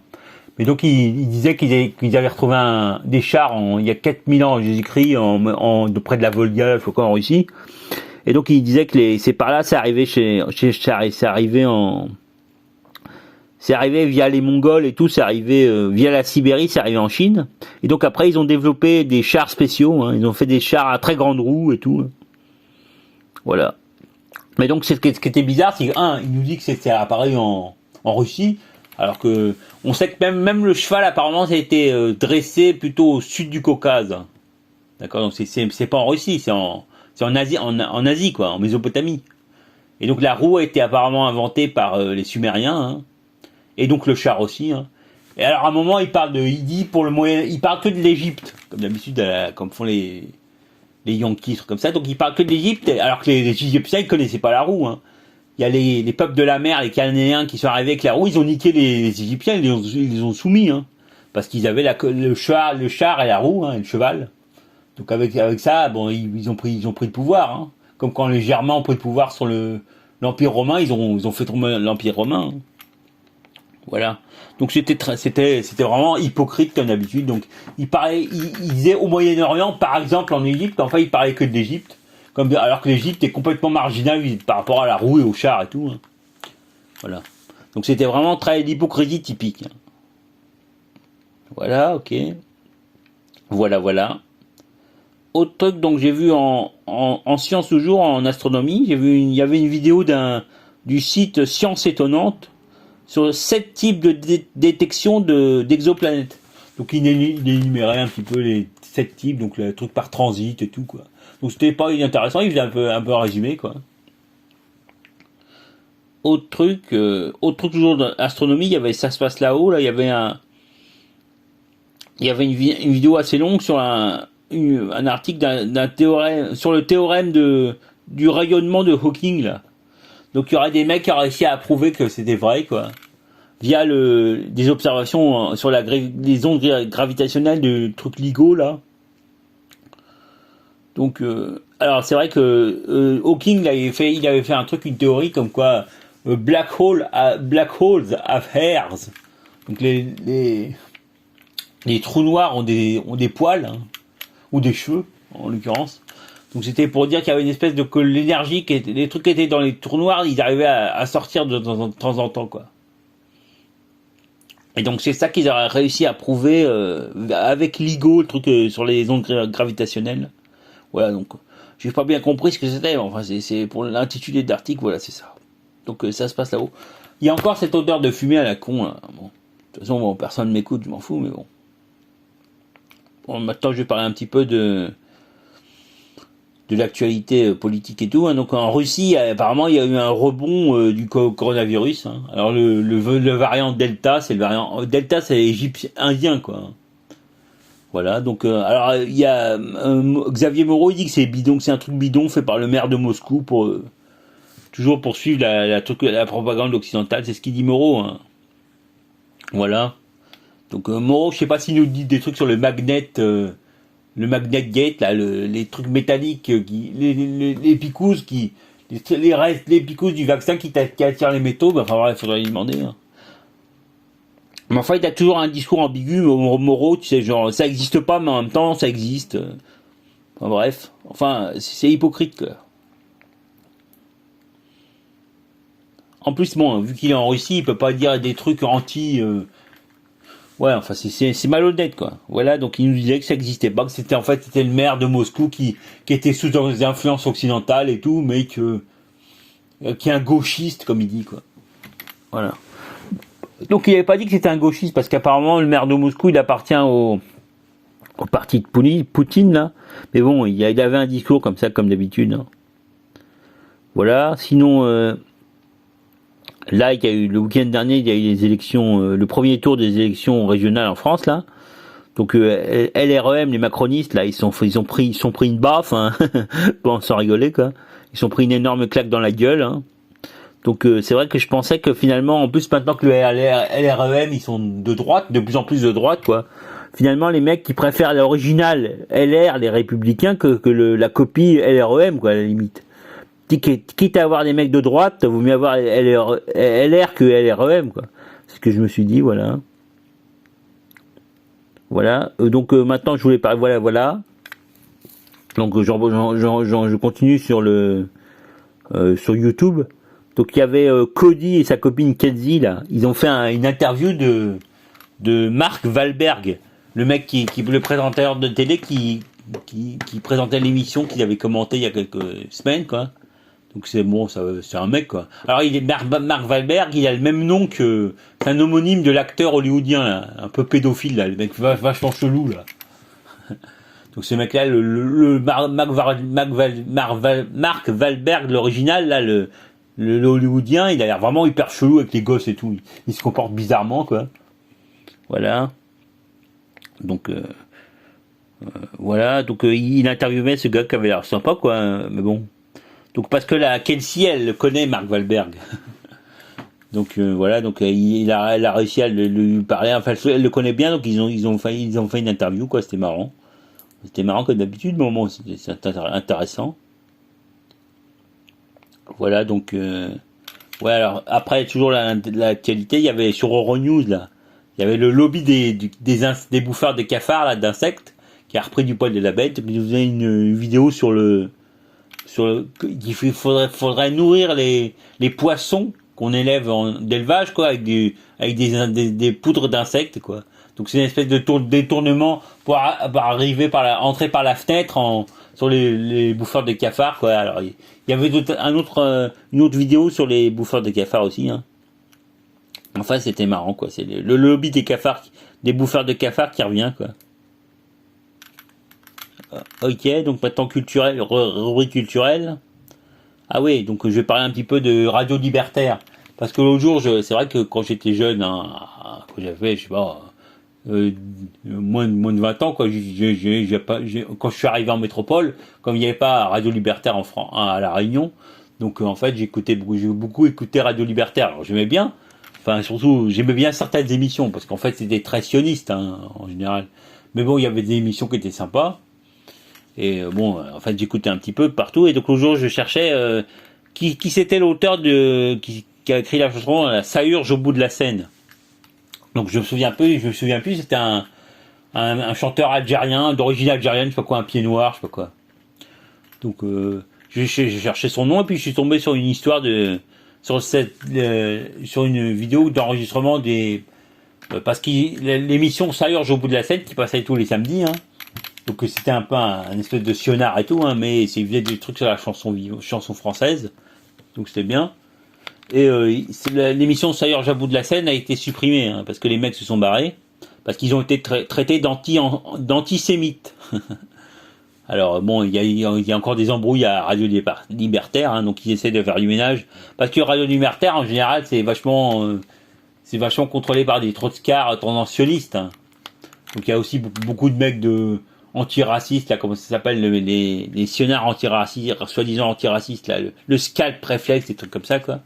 Mais donc il disait qu'ils avaient retrouvé des chars il y a 4000 ans Jésus-Christ près de la Volga, je sais pas, en Russie. Et donc il disait que c'est par là, c'est arrivé c'est arrivé via les Mongols et tout, c'est arrivé via la Sibérie, c'est arrivé en Chine. Et donc après ils ont développé des chars spéciaux, hein, ils ont fait des chars à très grande roue et tout. Hein. Voilà. Mais donc ce qui était bizarre, c'est il nous dit que c'était apparu en Russie, alors que on sait que même le cheval apparemment ça a été dressé plutôt au sud du Caucase. D'accord, donc c'est pas en Russie, c'est en Asie, en Asie, quoi, en Mésopotamie. Et donc la roue a été apparemment inventée par les Sumériens, hein, et donc le char aussi. Hein. Et alors à un moment il parle il parle que de l'Égypte, comme d'habitude, comme font les Yankees, comme ça. Donc il parle que de l'Égypte, alors que les Égyptiens ils connaissaient pas la roue. Hein. Il y a les peuples de la mer, les Cananéens qui sont arrivés avec la roue, ils ont niqué les Égyptiens, ils les ont soumis. Hein. parce qu'ils avaient le char et la roue, hein, et le cheval. Donc avec ça, bon, ils ont pris le pouvoir, hein. Comme quand les Germains ont pris le pouvoir sur l'Empire romain, ils ont fait tomber l'Empire romain, hein. Voilà. Donc c'était vraiment hypocrite comme d'habitude. Donc il disait au Moyen-Orient, par exemple en Égypte, enfin il parlait que de l'Égypte, alors que l'Égypte est complètement marginale par rapport à la roue et au char et tout, hein. Voilà. Donc c'était vraiment très l'hypocrisie typique, hein. Voilà, ok. Voilà. Autre truc, donc j'ai vu en science toujours, en astronomie, il y avait une vidéo du site Science Étonnante sur 7 types de détection d'exoplanètes. Donc il énumérait un petit peu les 7 types, donc le truc par transit et tout, quoi. Donc c'était pas inintéressant, il faisait un peu un résumé, quoi. Autre truc toujours d'astronomie, il y avait Ça se passe là-haut, là, il y avait une vidéo assez longue sur un article d'un théorème, sur le théorème du rayonnement de Hawking, là. Donc il y aurait des mecs qui auraient réussi à prouver que c'était vrai, quoi, via des observations sur les ondes gravitationnelles de trucs LIGO, là. Donc alors c'est vrai que Hawking il avait fait un truc, une théorie comme quoi black holes have hairs. Donc les trous noirs ont des poils, hein, ou des cheveux en l'occurrence. Donc c'était pour dire qu'il y avait une espèce de que l'énergie les trucs qui étaient dans les trous noirs, ils arrivaient à sortir de temps en temps, quoi. Et donc c'est ça qu'ils auraient réussi à prouver avec LIGO, le truc sur les ondes gravitationnelles. Voilà, donc j'ai pas bien compris ce que c'était, enfin c'est pour l'intitulé de l'article, voilà, c'est ça. Donc ça se passe là-haut. Il y a encore cette odeur de fumée à la con, là. Bon, de toute façon, bon, personne m'écoute, je m'en fous, mais bon. Bon, maintenant je vais parler un petit peu de l'actualité politique et tout, hein. Donc en Russie, apparemment il y a eu un rebond du coronavirus, hein. Alors le variant Delta, c'est égyptien, indien, quoi. Voilà, donc alors il y a Xavier Moreau, il dit que c'est bidon, que c'est un truc bidon fait par le maire de Moscou pour toujours poursuivre la propagande occidentale, c'est ce qu'il dit Moreau, hein. Voilà. Donc Moreau, je sais pas s'il nous dit des trucs sur le magnet gate, là, les trucs métalliques, les picousses les picousses du vaccin qui attirent les métaux, bah, enfin voilà, il faudrait lui demander, hein. Mais enfin, il a toujours un discours ambigu, Moreau, tu sais, genre, ça existe pas, mais en même temps, ça existe. Enfin, bref. Enfin, c'est hypocrite, quoi. En plus, bon, vu qu'il est en Russie, il peut pas dire des trucs ouais, enfin, c'est malhonnête, quoi. Voilà, donc il nous disait que ça existait pas, que c'était le maire de Moscou qui était sous des influences occidentales et tout, mais qui est un gauchiste, comme il dit, quoi. Voilà. Donc il avait pas dit que c'était un gauchiste, parce qu'apparemment le maire de Moscou il appartient au parti de Poutine, là. Mais bon, il avait un discours comme ça, comme d'habitude, hein. Voilà. Sinon, là il y a eu le week-end dernier, il y a eu les élections, le premier tour des élections régionales en France, là. Donc LREM, les macronistes, là, ils sont pris une baffe, hein. Bon, sans rigoler, quoi. Ils ont pris une énorme claque dans la gueule, hein. Donc c'est vrai que je pensais que finalement, en plus maintenant que le LREM ils sont de droite, de plus en plus de droite, quoi. Finalement les mecs qui préfèrent l'original LR, les républicains, que la copie LREM, quoi, à la limite. Quitte à avoir des mecs de droite, vaut mieux avoir LR que LREM, quoi. C'est ce que je me suis dit, voilà. Voilà. Donc maintenant je voulais parler, voilà. Donc je continue sur sur YouTube. Donc il y avait Cody et sa copine Kenzie, là, ils ont fait une interview de Mark Wahlberg, le mec le présentateur de télé qui présentait l'émission qu'il avait commenté il y a quelques semaines, quoi. Donc c'est bon, c'est un mec, quoi. Alors Mark Wahlberg, il a le même nom c'est un homonyme de l'acteur hollywoodien, là, un peu pédophile, là, le mec vachement chelou, là. Donc ce mec-là, Mark Wahlberg, l'original, là, le hollywoodien, il a l'air vraiment hyper chelou avec les gosses et tout. Il se comporte bizarrement, quoi. Voilà. Donc voilà. Donc il interviewait ce gars qui avait l'air sympa, quoi. Mais bon. Donc parce que la Kelsey, elle connaît Mark Wahlberg. Donc voilà, donc elle a réussi à lui parler. Enfin, elle le connaît bien, donc ils ont fait une interview, quoi. C'était marrant. C'était marrant comme d'habitude, mais au moins c'est intéressant. Voilà, donc ouais. Alors après, toujours l'actualité, il y avait sur Euronews là, il y avait le lobby des bouffeurs des cafards là, d'insectes, qui a repris du poil de la bête. Et puis ils faisaient une vidéo qu'il faudrait nourrir les poissons qu'on élève d'élevage, quoi, avec des poudres d'insectes, quoi. Donc c'est une espèce de détournement pour arriver entrer par la fenêtre sur les bouffeurs de cafards, quoi. Alors il y avait une autre vidéo sur les bouffeurs de cafards aussi, hein. Enfin, c'était marrant, quoi. C'est le lobby des bouffeurs de cafards qui revient, quoi. Ok, donc maintenant rubrique culturelle. Ah oui, donc je vais parler un petit peu de Radio Libertaire. Parce que l'autre jour, c'est vrai que quand j'étais jeune, hein, quand j'avais, je sais pas, moins de 20 ans, quoi, quand je suis arrivé en métropole, comme il n'y avait pas Radio Libertaire en France, à La Réunion, donc en fait, j'ai beaucoup écouté Radio Libertaire. Alors j'aimais bien, enfin surtout, j'aimais bien certaines émissions, parce qu'en fait, c'était très sioniste, hein, en général. Mais bon, il y avait des émissions qui étaient sympas. Et bon, en fait, j'écoutais un petit peu partout. Et donc, le jour, je cherchais qui c'était l'auteur qui a écrit la chanson Ça urge au bout de la scène. Donc, je me souviens plus. C'était un chanteur algérien, d'origine algérienne, je sais pas quoi, un pied noir, je sais pas quoi. Donc, j'ai cherché son nom et puis je suis tombé sur une histoire sur une vidéo d'enregistrement parce que l'émission Ça urge au bout de la scène qui passait tous les samedis, hein. Donc c'était un peu un espèce de sionnard et tout, hein, mais il faisait des trucs sur la chanson française, donc c'était bien. Et l'émission Ça urge au bout de la scène a été supprimée, hein, parce que les mecs se sont barrés, parce qu'ils ont été traités d'antisémites. Alors bon, il y a encore des embrouilles à Radio Libertaire, hein, donc ils essaient de faire du ménage, parce que Radio Libertaire en général c'est vachement contrôlé par des trotskars tendancionnistes, hein. Donc il y a aussi beaucoup de mecs antiracistes, là, comment ça s'appelle, les sionnards antiracistes, soi-disant antiracistes, là, le scalp réflexe, des trucs comme ça, quoi.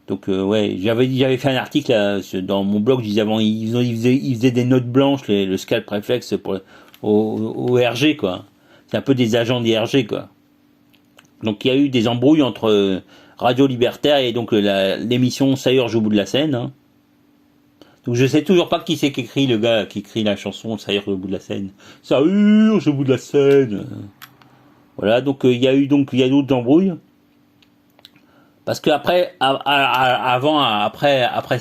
Donc ouais, j'avais fait un article là, dans mon blog, je disais avant, ils faisaient des notes blanches, le scalp réflexe au RG, quoi. C'est un peu des agents d'IRG, quoi. Donc il y a eu des embrouilles entre Radio Libertaire et donc l'émission Ça urge au bout de la scène, hein. Donc je sais toujours pas qui c'est qu'écrit le gars qui écrit la chanson Ça urge au bout de la scène. Ça urge au bout de la scène. Voilà, donc il y a d'autres embrouilles. Parce que après Ça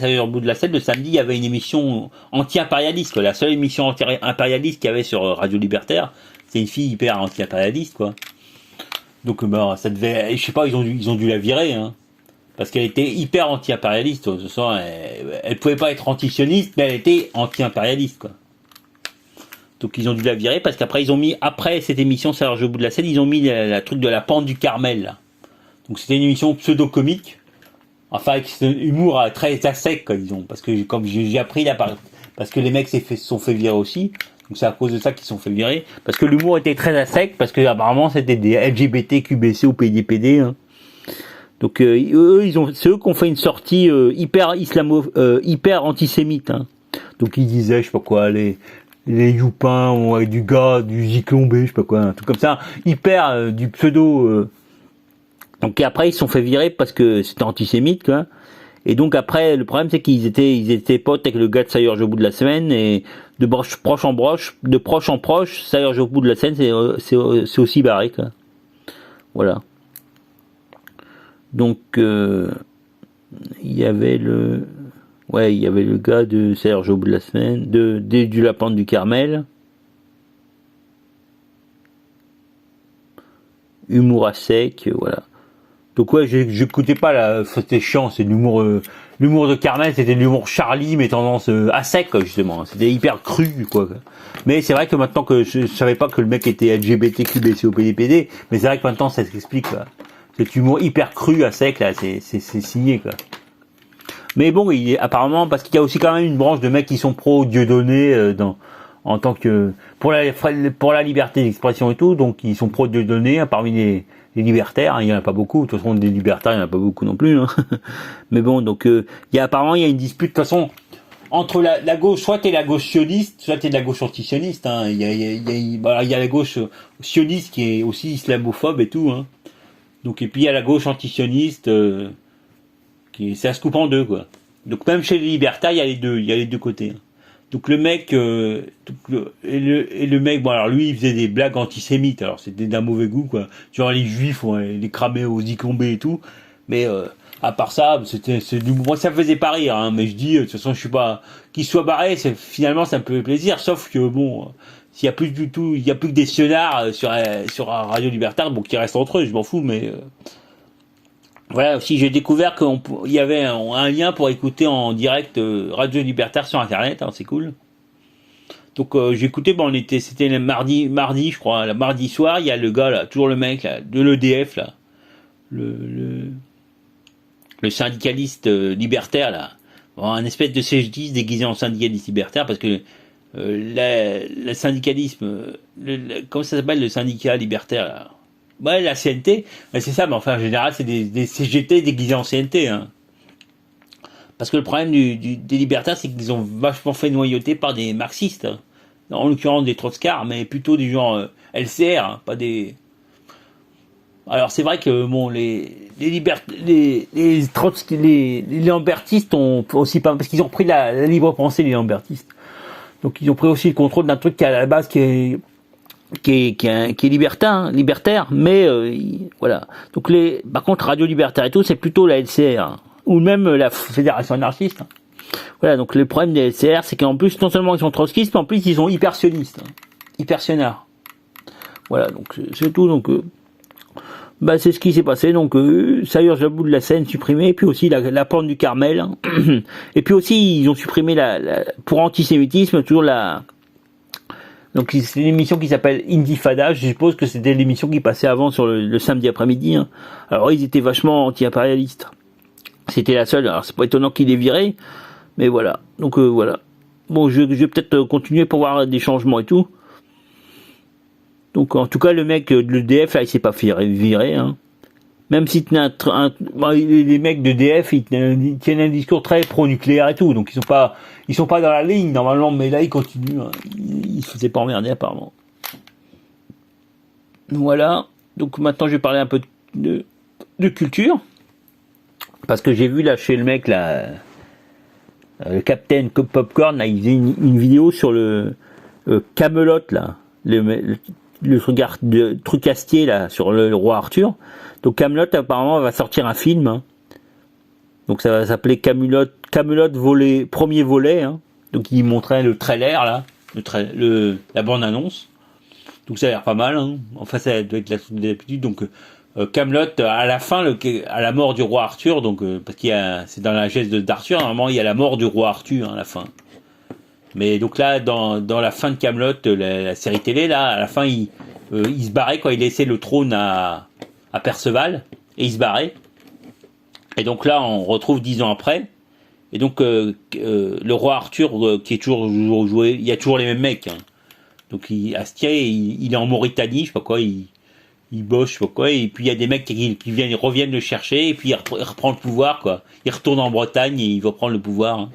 urge au bout de la scène, le samedi, il y avait une émission anti-impérialiste, quoi. La seule émission anti-impérialiste qu'il y avait sur Radio Libertaire, c'est une fille hyper anti-impérialiste, quoi. Donc ça devait, je sais pas, ils ont dû la virer, hein. Parce qu'elle était hyper anti-impérialiste. Elle pouvait pas être anti-sioniste, mais elle était anti-impérialiste, quoi. Donc ils ont dû la virer parce qu'après après cette émission Ça urge au bout de la scène, ils ont mis la truc de la pente du Carmel, là. Donc c'était une émission pseudo-comique, enfin avec ce humour très à sec, quoi, disons. Parce que comme j'ai appris là, parce que les mecs se sont fait virer aussi. Donc c'est à cause de ça qu'ils se sont fait virer. Parce que l'humour était très à sec, parce que apparemment c'était des LGBT, QBC ou PDPD, hein. Donc c'est eux qui ont fait une sortie hyper antisémite, hein. Donc ils disaient, je sais pas quoi, les youpins ou du Zyklon B, je sais pas quoi, un truc comme ça, hyper du pseudo. Donc après ils se sont fait virer parce que c'était antisémite, quoi. Et donc après le problème c'est qu'ils étaient potes avec le gars de Ça urge au bout de la semaine, et de proche en proche, Ça urge au bout de la scène, c'est aussi barré, quoi. Voilà. Donc il y avait le gars de Ça urge au bout de la semaine, du La Pente du Carmel, humour à sec, voilà. Donc ouais, j'écoutais pas là, c'était chiant, c'est l'humour de Carmel, c'était l'humour Charlie, mais tendance à sec, quoi, justement. C'était hyper cru, quoi. Mais c'est vrai que maintenant que je savais pas que le mec était LGBT, QBC ou PDPD, mais c'est vrai que maintenant ça s'explique, quoi. Cet humour hyper cru à sec, là, c'est signé, quoi. Mais bon, apparemment, parce qu'il y a aussi quand même une branche de mecs qui sont pro Dieudonné en tant que pour la liberté d'expression et tout, donc ils sont pro de données, hein, parmi les libertaires, hein, il y en a pas beaucoup, de toute façon des libertaires il y en a pas beaucoup non plus, hein. Mais bon, donc apparemment il y a une dispute de toute façon entre la gauche, soit t'es la gauche sioniste, soit t'es de la gauche anti-sioniste, hein. Il y a la gauche sioniste qui est aussi islamophobe et tout, hein. Donc et puis il y a la gauche anti-sioniste ça se coupe en deux, quoi. Donc même chez les libertaires il y a les deux côtés, hein. Donc le mec le mec, bon alors lui il faisait des blagues antisémites, alors c'était d'un mauvais goût, quoi, genre les juifs on les cramait aux icombés et tout, mais à part ça moi ça me faisait pas rire, hein, mais je dis de toute façon je suis pas qu'il soit barré, finalement ça me fait plaisir, sauf que bon, s'il y a plus du tout, il y a plus que des sionards sur Radio Libertaire, bon qui restent entre eux, je m'en fous, mais voilà, aussi j'ai découvert qu'il y avait un lien pour écouter en direct Radio Libertaire sur internet, hein, c'est cool. Donc j'ai écouté, bon c'était le mardi je crois, le mardi soir, il y a le gars là, toujours le mec là, de l'EDF là, le syndicaliste libertaire là, bon, un espèce de CGT déguisé en syndicaliste libertaire, parce que le syndicalisme, comment ça s'appelle le syndicat libertaire là? Ouais, la CNT, c'est ça, mais enfin en général c'est des CGT déguisés en CNT, hein. Parce que le problème des libertaires, c'est qu'ils ont vachement fait noyauter par des marxistes, hein. En l'occurrence des trotskars, mais plutôt des gens LCR, hein, pas des... Alors c'est vrai que bon, les lambertistes ont aussi pas, parce qu'ils ont pris la libre pensée, les lambertistes. Donc ils ont pris aussi le contrôle d'un truc qui à la base qui est libertaire, mais voilà. Donc par contre Radio Libertaire et tout, c'est plutôt la LCR, hein, ou même la Fédération anarchiste, hein. Voilà, donc le problème des LCR, c'est qu'en plus non seulement ils sont trotskistes, mais en plus ils sont hyper sionistes, hein, hyper sionards. Voilà, donc c'est tout. Donc c'est ce qui s'est passé. Donc ça urge le bout de la scène supprimée, et puis aussi la pente du Carmel, hein. Et puis aussi ils ont supprimé pour antisémitisme toujours la... Donc c'est une émission qui s'appelle Indifada, je suppose que c'était l'émission qui passait avant sur le samedi après-midi, hein. Alors ils étaient vachement anti-impérialistes. C'était la seule, alors c'est pas étonnant qu'ils les viraient, mais voilà. Donc voilà. Bon, je vais peut-être continuer pour voir des changements et tout. Donc en tout cas le mec de l'EDF là il s'est pas fait virer, hein. Même si les mecs d'EDF ils tiennent un discours très pro-nucléaire et tout, donc ils sont pas dans la ligne normalement, mais là ils continuent, hein. Ils se faisaient pas emmerder apparemment. Voilà. Donc maintenant je vais parler un peu de culture, parce que j'ai vu là chez le mec là, le Captain Popcorn là, il faisait une vidéo sur le Camelot là, le trucastier là sur le roi Arthur. Donc Camelot apparemment va sortir un film, hein. Donc ça va s'appeler Camelot premier volet, hein. Donc il montrait le trailer là, la bande annonce. Donc ça a l'air pas mal, hein. Enfin ça doit être la suite d'habitude. Donc Camelot à la fin, à la mort du roi Arthur, donc parce c'est dans la geste d'Arthur, normalement il y a la mort du roi Arthur, hein, à la fin. Mais donc là, dans la fin de Camelot, la série télé, là, à la fin, il se barrait, quoi. Il laissait le trône à Perceval, et il se barrait. Et donc là, on retrouve 10 ans après. Et donc, le roi Arthur, qui est toujours joué, il y a toujours les mêmes mecs, hein. Donc, Astier, il est en Mauritanie, je sais pas quoi, il bosse, je sais pas quoi, et puis il y a des mecs qui reviennent le chercher, et puis il reprend le pouvoir, quoi. Il retourne en Bretagne, et il va prendre le pouvoir, hein.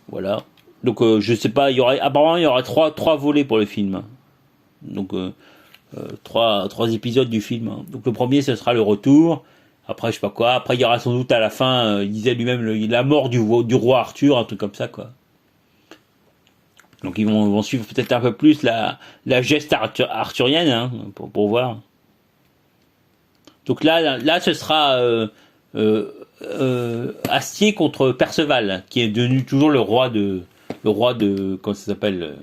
Voilà. Donc je sais pas, apparemment il y aura trois volets pour le film, hein. Donc trois épisodes du film, hein. Donc le premier ce sera le retour, après je sais pas quoi, après il y aura sans doute à la fin, il disait lui-même la mort du roi Arthur, un truc comme ça, quoi. Donc ils vont suivre peut-être un peu plus la geste arthurienne, hein, pour voir. Donc là ce sera Astier contre Perceval, qui est devenu toujours le roi de comment ça s'appelle,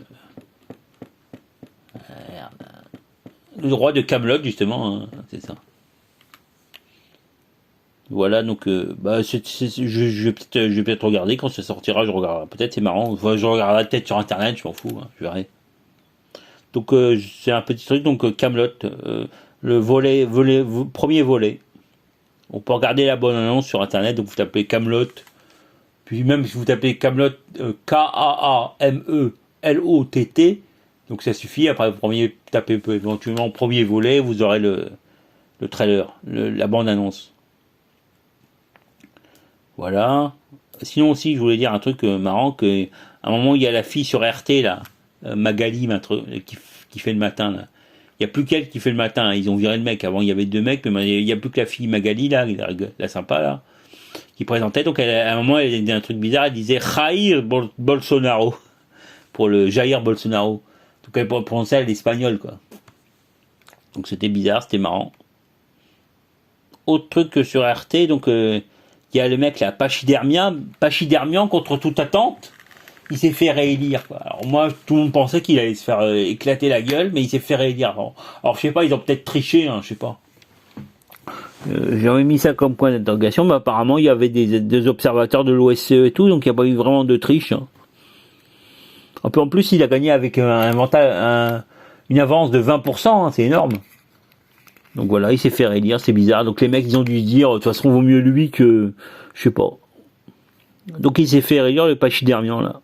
le roi de Camelot justement, hein, c'est ça. Voilà, donc je vais peut-être regarder quand ça sortira, je regarderai peut-être, c'est marrant, enfin, je regarderai peut-être sur internet, je m'en fous, hein, je verrai. Donc c'est un petit truc, donc Camelot, le premier volet. On peut regarder la bonne annonce sur internet, donc vous tapez Camelot. Puis même si vous tapez Camelot, Kaamelt, LOTT. Donc ça suffit. Après, tapez éventuellement premier volet, vous aurez le trailer, la bande-annonce. Voilà. Sinon aussi, je voulais dire un truc marrant, qu'à un moment, il y a la fille sur RT, là, Magali, qui fait le matin, là. Il n'y a plus qu'elle qui fait le matin, hein. Ils ont viré le mec. Avant, il y avait 2 mecs, mais il n'y a plus que la fille Magali, là, la sympa, là, qui présentait. Donc, à un moment, elle disait un truc bizarre. Elle disait Jair Bolsonaro, pour le Jair Bolsonaro. Donc, elle prononçait à l'espagnol, quoi. Donc, c'était bizarre, c'était marrant. Autre truc que sur RT, donc, il y a le mec, là, Pachydermian, contre toute attente. Il s'est fait réélire, quoi. Alors moi, tout le monde pensait qu'il allait se faire éclater la gueule, mais il s'est fait réélire. Alors je sais pas, ils ont peut-être triché, hein, je sais pas. J'avais mis ça comme point d'interrogation, mais apparemment il y avait des observateurs de l'OSCE et tout, donc il n'y a pas eu vraiment de triche. Hein. En plus, il a gagné avec une avance de 20%, hein, c'est énorme. Donc voilà, il s'est fait réélire, c'est bizarre. Donc les mecs, ils ont dû se dire, de toute façon, vaut mieux lui que, je sais pas. Donc il s'est fait réélire, le Pachydermian, là.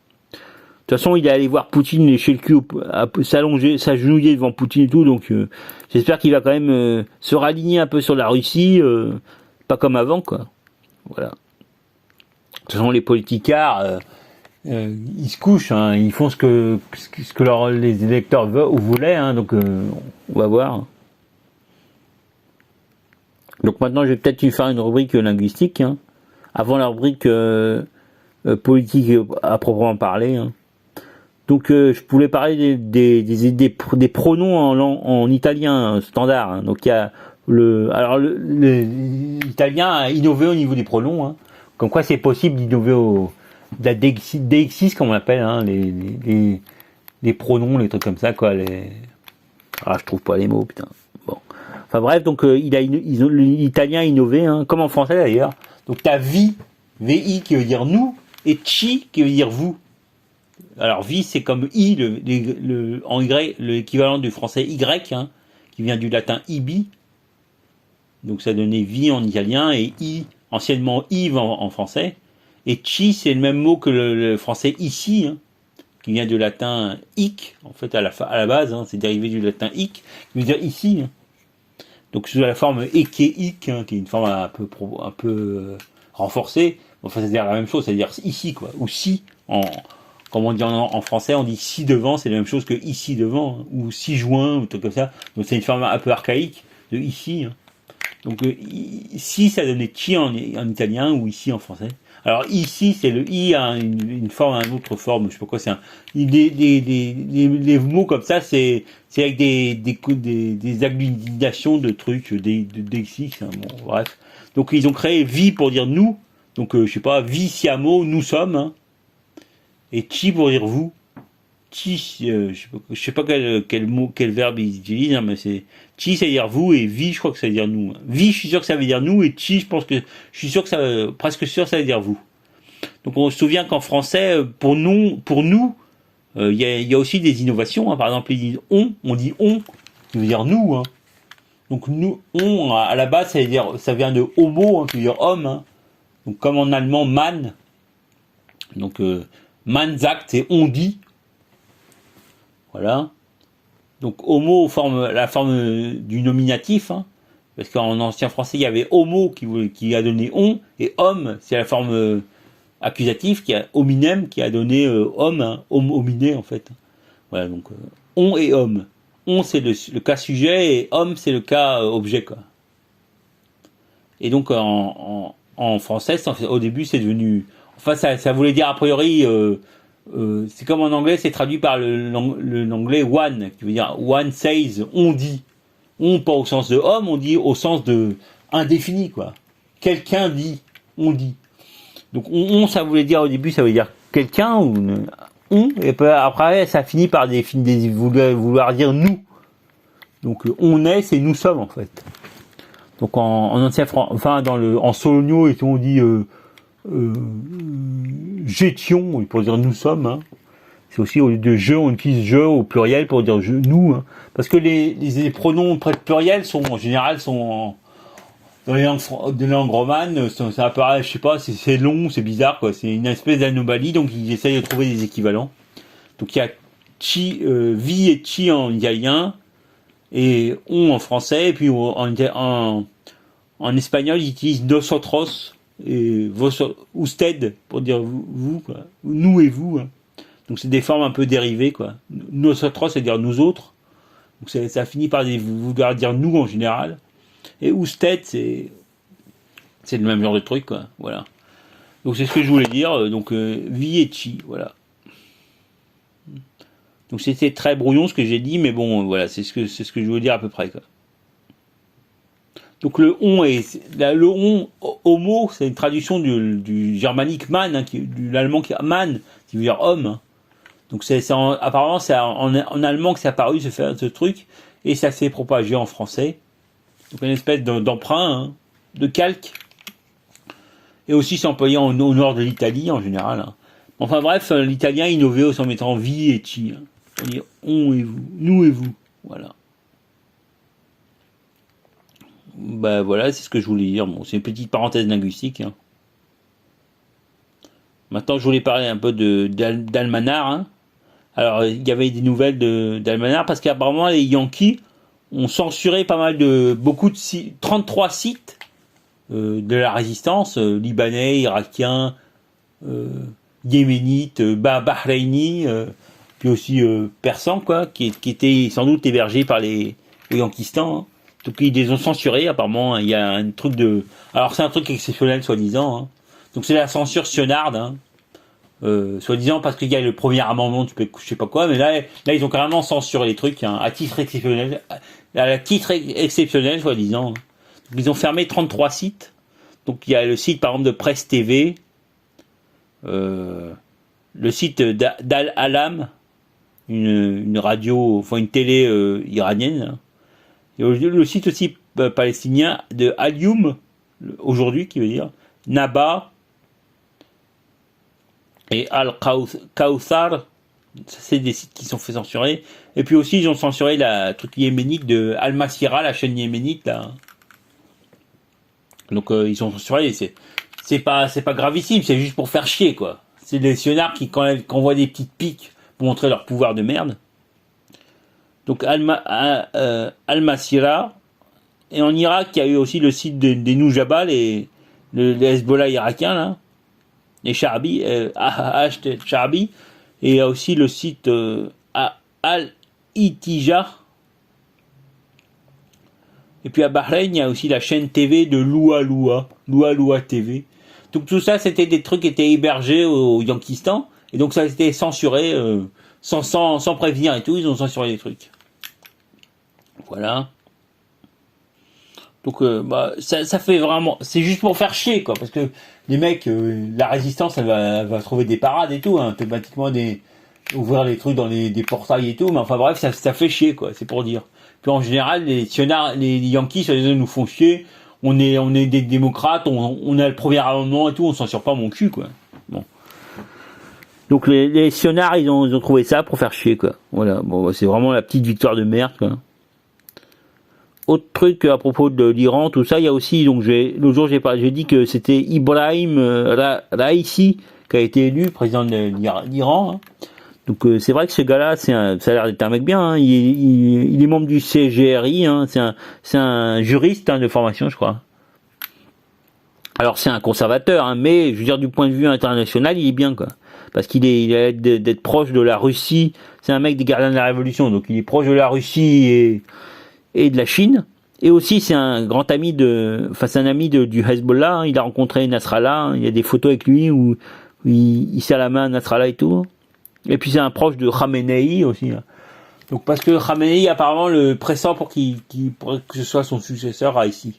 De toute façon, il est allé voir Poutine lécher le cul, s'agenouiller devant Poutine et tout, donc j'espère qu'il va quand même se raligner un peu sur la Russie, pas comme avant, quoi. Voilà. De toute façon, les politicards, ils se couchent, hein, ils font ce que les électeurs voulaient, hein, donc on va voir. Donc maintenant, je vais peut-être lui faire une rubrique linguistique, hein, avant la rubrique politique à proprement parler, hein. Donc je voulais parler des pronoms en italien standard. Hein. Donc il y a l'italien a innové au niveau des pronoms. Hein. Comme quoi c'est possible d'innover de la DX6 comme on l'appelle, hein, les pronoms, les trucs comme ça quoi. Je trouve pas les mots putain. Bon. Enfin bref, donc l'italien a innové, hein, comme en français d'ailleurs. Donc t'as vi qui veut dire nous et ci qui veut dire vous. Alors vie c'est comme i en y, l'équivalent du français y, hein, qui vient du latin ibi. Donc ça donnait vie en italien et i anciennement Yves en français. Et ci c'est le même mot que le français ici, hein, qui vient du latin hic en fait à la base, hein, c'est dérivé du latin hic, qui veut dire ici. Hein. Donc sous la forme échéique, hein, qui est une forme un peu renforcée. Enfin c'est-à-dire la même chose, c'est-à-dire ici quoi, ou si comme on dit en français, on dit si devant, c'est la même chose que ici devant, hein, ou si joint, ou tout comme ça. Donc c'est une forme un peu archaïque de ici. Hein. Donc si ça donnait chi en italien ou ici en français. Alors ici c'est le i a une forme, une autre forme, je sais pas quoi, c'est des mots comme ça, c'est avec des agglutinations de trucs, d'exis, hein, bon, bref. Donc ils ont créé vi pour dire nous, donc je sais pas, vi siamo, nous sommes. Hein. Et chi pour dire vous. Chi, je sais pas quel verbe ils utilisent, hein, mais c'est chi, ça veut dire vous, et vi, je crois que ça veut dire nous. Vi, je suis sûr que ça veut dire nous, et chi, je suis sûr que presque sûr que ça veut dire vous. Donc on se souvient qu'en français, pour nous, il y a aussi des innovations. Hein. Par exemple, ils disent on dit on, qui veut dire nous. Hein. Donc nous, on, à la base, ça vient de homo, hein, qui veut dire homme. Hein. Donc comme en allemand, man. Donc man sagt, c'est on dit. Voilà. Donc homo la forme du nominatif, hein, parce qu'en ancien français il y avait homo qui a donné on, et homme c'est la forme accusative qui a hominem qui a donné homme, hein, homme hominé en fait. Voilà donc on et homme. On c'est le cas sujet et homme c'est le cas objet quoi. Et donc en français au début c'est devenu, enfin ça voulait dire a priori c'est comme en anglais, c'est traduit par l'anglais one, qui veut dire one says, on dit. On, pas au sens de homme, on dit au sens de indéfini, quoi. Quelqu'un dit, on dit. Donc ça voulait dire au début, ça veut dire quelqu'un, ou on, et après ça finit par vouloir dire nous. Donc on est, c'est nous sommes, en fait. Donc en ancien enfin en sologno, et on dit j'étions pour dire nous sommes, hein. C'est aussi au lieu de je, on utilise je au pluriel pour dire je, nous, hein. Parce que les pronoms pluriels sont en général dans les langues romanes, ça apparaît, je sais pas, c'est long, c'est bizarre quoi, c'est une espèce d'anomalie, donc ils essayent de trouver des équivalents. Donc il y a vie et chi en italien, et on en français, et puis en espagnol, ils utilisent nosotros et usted pour dire vous, quoi. Nous et vous. Hein. Donc c'est des formes un peu dérivées, quoi. Nosotros, c'est-à-dire nous autres. Donc ça finit par vouloir dire nous en général. Et usted, c'est le même genre de truc, quoi. Voilà. Donc c'est ce que je voulais dire. Donc vie et chi, voilà. Donc c'était très brouillon ce que j'ai dit, mais bon, voilà, c'est ce que je voulais dire à peu près, quoi. Donc le homo, c'est une traduction du germanique man, hein, de l'allemand qui man, qui veut dire homme. Hein. Donc apparemment c'est en allemand que c'est apparu ce truc, et ça s'est propagé en français. Donc une espèce d'emprunt, hein, de calque. Et aussi c'est employé au nord de l'Italie en général. Hein. Enfin bref, l'italien innové en mettant vie et chi. Hein. C'est-à-dire on et vous, nous et vous, voilà. Bah voilà, c'est ce que je voulais dire. Bon, c'est une petite parenthèse linguistique. Hein. Maintenant, je voulais parler un peu d'Almanar. Hein. Alors, il y avait des nouvelles d'Almanar parce qu'apparemment, les Yankees ont censuré pas mal beaucoup de sites, 33 sites de la résistance, libanais, irakiens, yéménites, bahreïnis, puis aussi persans, quoi, qui étaient sans doute hébergés par les Yankistans. Hein. Donc ils les ont censurés, apparemment. Il y a un truc alors c'est un truc exceptionnel, soi-disant. Hein. Donc c'est la censure sionarde, hein. Soi-disant parce qu'il y a le premier amendement, je sais pas quoi, mais là ils ont carrément censuré les trucs, hein, à titre exceptionnel, soi-disant. Donc, ils ont fermé 33 sites. Donc il y a le site par exemple de Presse TV, le site d'Al-Alam, une radio, enfin une télé iranienne. Hein. Et le site aussi palestinien de Al-Youm, aujourd'hui, qui veut dire Naba et Al-Kawthar, c'est des sites qui sont fait censurer. Et puis aussi, ils ont censuré la truc yéménite de Al-Masira, la chaîne yéménite, là. Donc, ils ont censuré, c'est pas gravissime, c'est juste pour faire chier, quoi. C'est des sionards qui, quand ils envoient des petites piques pour montrer leur pouvoir de merde. Donc Al-Masira, et en Irak, il y a eu aussi le site des Noujaba, les Hezbollah irakiens, là, les Sha'abi, Sha'abi, et il y a aussi le site Al-Itija. Et puis à Bahreïn, il y a aussi la chaîne TV de Loua TV. Donc tout ça, c'était des trucs qui étaient hébergés au Yankistan, et donc ça a été censuré sans prévenir et tout, ils ont censuré les trucs. Voilà. Donc ça fait vraiment, c'est juste pour faire chier, quoi, parce que les mecs, la résistance, elle va trouver des parades et tout, hein, automatiquement ouvrir les trucs dans des portails et tout, mais enfin bref, ça fait chier, quoi, c'est pour dire. Puis en général, les Yankees, ils nous font chier. On est des démocrates, on a le premier amendement et tout, on s'en sort pas mon cul, quoi. Bon. Donc les sionards, ils ont trouvé ça pour faire chier, quoi. Voilà. Bon, c'est vraiment la petite victoire de merde, quoi. Autre truc à propos de l'Iran, tout ça, il y a aussi, donc l'autre jour j'ai dit que c'était Ibrahim Raisi qui a été élu président de l'Iran. Hein. Donc c'est vrai que ce gars-là, ça a l'air d'être un mec bien. Hein. Il est membre du CGRI. Hein. C'est un juriste, hein, de formation, je crois. Alors c'est un conservateur, hein, mais je veux dire du point de vue international, il est bien, quoi. Parce qu'il a d'être proche de la Russie. C'est un mec des gardiens de la Révolution, donc il est proche de la Russie et de la Chine. Et aussi c'est un grand ami c'est un ami du Hezbollah. Hein. Il a rencontré Nasrallah. Hein. Il y a des photos avec lui où il serre la main à Nasrallah et tout. Et puis c'est un proche de Khamenei aussi. Hein. Donc parce que Khamenei apparemment le pressent pour que ce soit son successeur à ici.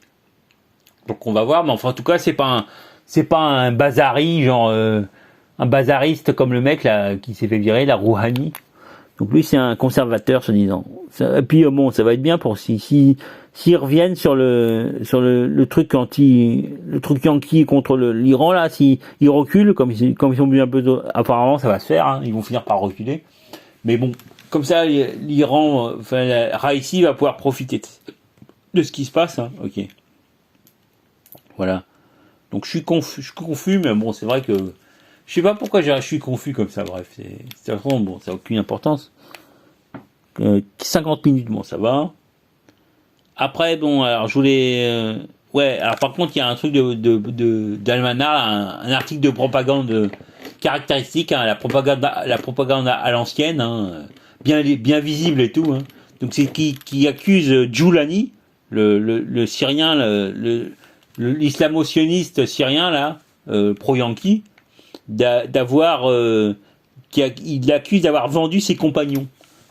Donc on va voir, mais enfin en tout cas c'est pas un bazari, genre un bazariste comme le mec là qui s'est fait virer, la Rouhani. Donc lui c'est un conservateur, soi-disant. Et puis bon, ça va être bien pour s'ils reviennent sur le truc yankee contre l'Iran là, s'ils reculent comme ils sont venus un peu, apparemment ça va se faire, hein, ils vont finir par reculer. Mais bon, comme ça l'Iran, Raisi va pouvoir profiter de ce qui se passe, hein. Ok. Voilà. Donc je suis confus, mais bon, c'est vrai que je sais pas pourquoi je suis confus comme ça. Bref, c'est bon, ça n'a aucune importance. 50 minutes, bon, ça va. Après, bon, alors je voulais... ouais, alors par contre, il y a un truc d'Almanach, un article de propagande caractéristique, hein, la propagande à l'ancienne, hein, bien visible et tout. Hein. Donc c'est qui accuse Giuliani, le Syrien, l'islamo-sioniste syrien, là, pro-Yankee, d'avoir... il l'accuse d'avoir vendu ses compagnons.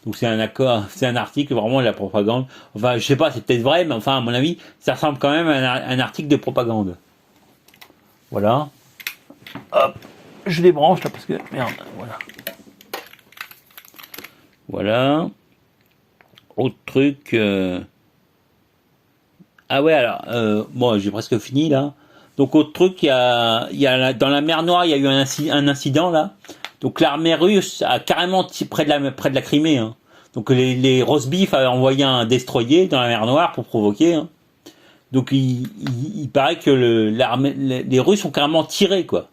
Donc c'est un article vraiment de la propagande. Enfin, je sais pas, c'est peut-être vrai, mais enfin, à mon avis, ça ressemble quand même à un article de propagande. Voilà. Hop, je les branche là parce que merde, voilà. Voilà. Autre truc. Ah ouais, alors, bon, j'ai presque fini là. Donc autre truc, il y a dans la mer Noire, il y a eu un incident là. Donc l'armée russe a carrément près de la Crimée. Hein. Donc les Rosbif avaient envoyé un destroyer dans la mer Noire pour provoquer. Hein. Donc il paraît que les Russes ont carrément tiré quoi.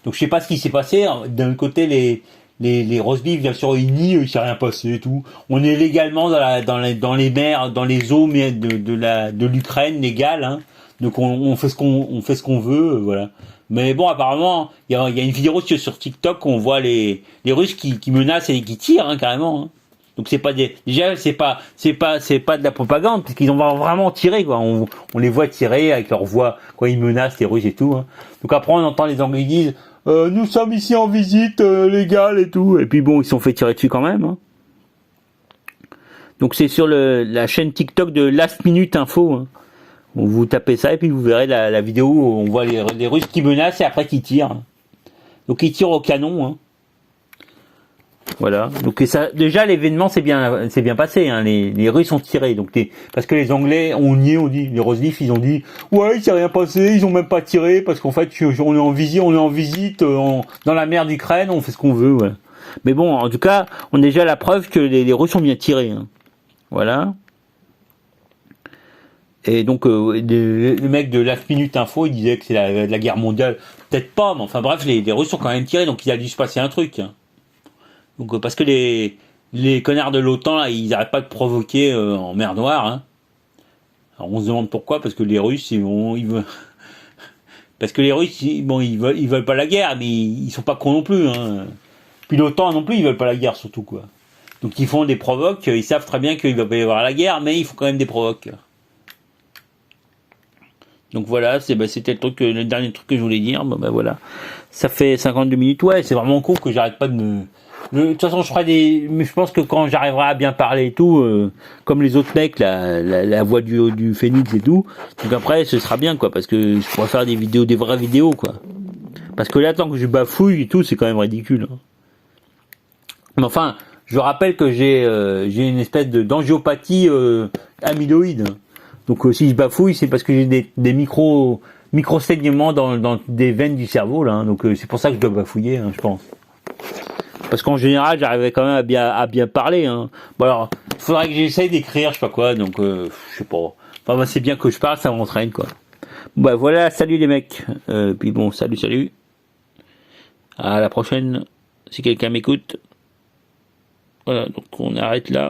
Donc je sais pas ce qui s'est passé. D'un côté les Rosbif bien sûr ils nient, il s'est rien passé et tout. On est légalement dans les mers, dans les eaux de l'Ukraine légale. Hein. Donc on fait ce qu'on veut, voilà. Mais bon, apparemment, il y a une vidéo sur TikTok où on voit les Russes qui menacent et qui tirent hein, carrément. Hein. Donc c'est pas c'est pas de la propagande parce qu'ils ont vraiment tiré quoi. On les voit tirer avec leur voix quand ils menacent les Russes et tout. Hein. Donc après on entend les Anglais disent nous sommes ici en visite légale et tout. Et puis bon, ils se sont fait tirer dessus quand même. Hein. Donc c'est sur la chaîne TikTok de Last Minute Info. Hein. Vous tapez ça et puis vous verrez la vidéo où on voit les Russes qui menacent et après qui tirent. Donc ils tirent au canon. Hein. Voilà. Donc ça, déjà l'événement s'est bien passé. Hein. Les Russes ont tiré. Donc parce que les Anglais ont nié, les Rosbif ils ont dit ouais il s'est rien passé, ils ont même pas tiré parce qu'en fait on est en visite dans la mer d'Ukraine, on fait ce qu'on veut. Voilà. Mais bon en tout cas on a déjà la preuve que les Russes ont bien tiré. Hein. Voilà. Et donc le mec de Last Minute Info il disait que c'est la guerre mondiale, peut-être pas, mais enfin bref les Russes ont quand même tiré, donc il a dû se passer un truc. Hein. Donc parce que les connards de l'OTAN là, ils n'arrêtent pas de provoquer en mer Noire. Hein. Alors on se demande pourquoi, parce que les Russes ils veulent parce que les Russes ils veulent pas la guerre, mais ils sont pas cons non plus. Hein. Puis l'OTAN non plus ils veulent pas la guerre surtout quoi. Donc ils font des provoques, ils savent très bien qu'il va pas y avoir la guerre, mais ils font quand même des provoques. Donc voilà, c'était le dernier truc que je voulais dire. Bon, voilà. Ça fait 52 minutes. Ouais, c'est vraiment con que j'arrête pas de toute façon, je ferai mais je pense que quand j'arriverai à bien parler et tout, comme les autres mecs, la voix du Phénix et tout. Donc après, ce sera bien, quoi, parce que je pourrai faire des vraies vidéos, quoi. Parce que là, tant que je bafouille et tout, c'est quand même ridicule. Hein. Mais enfin, je rappelle que j'ai une espèce d'angiopathie amyloïde. Donc si je bafouille, c'est parce que j'ai des micro saignements dans des veines du cerveau là. Hein. Donc c'est pour ça que je dois bafouiller, hein, je pense. Parce qu'en général, j'arrivais quand même à bien parler. Hein. Bon alors, il faudrait que j'essaye d'écrire, je sais pas quoi. Donc je sais pas. Enfin, c'est bien que je parle, ça m'entraîne quoi. Bah voilà, salut les mecs. Puis bon, salut. À la prochaine. Si quelqu'un m'écoute. Voilà, donc on arrête là.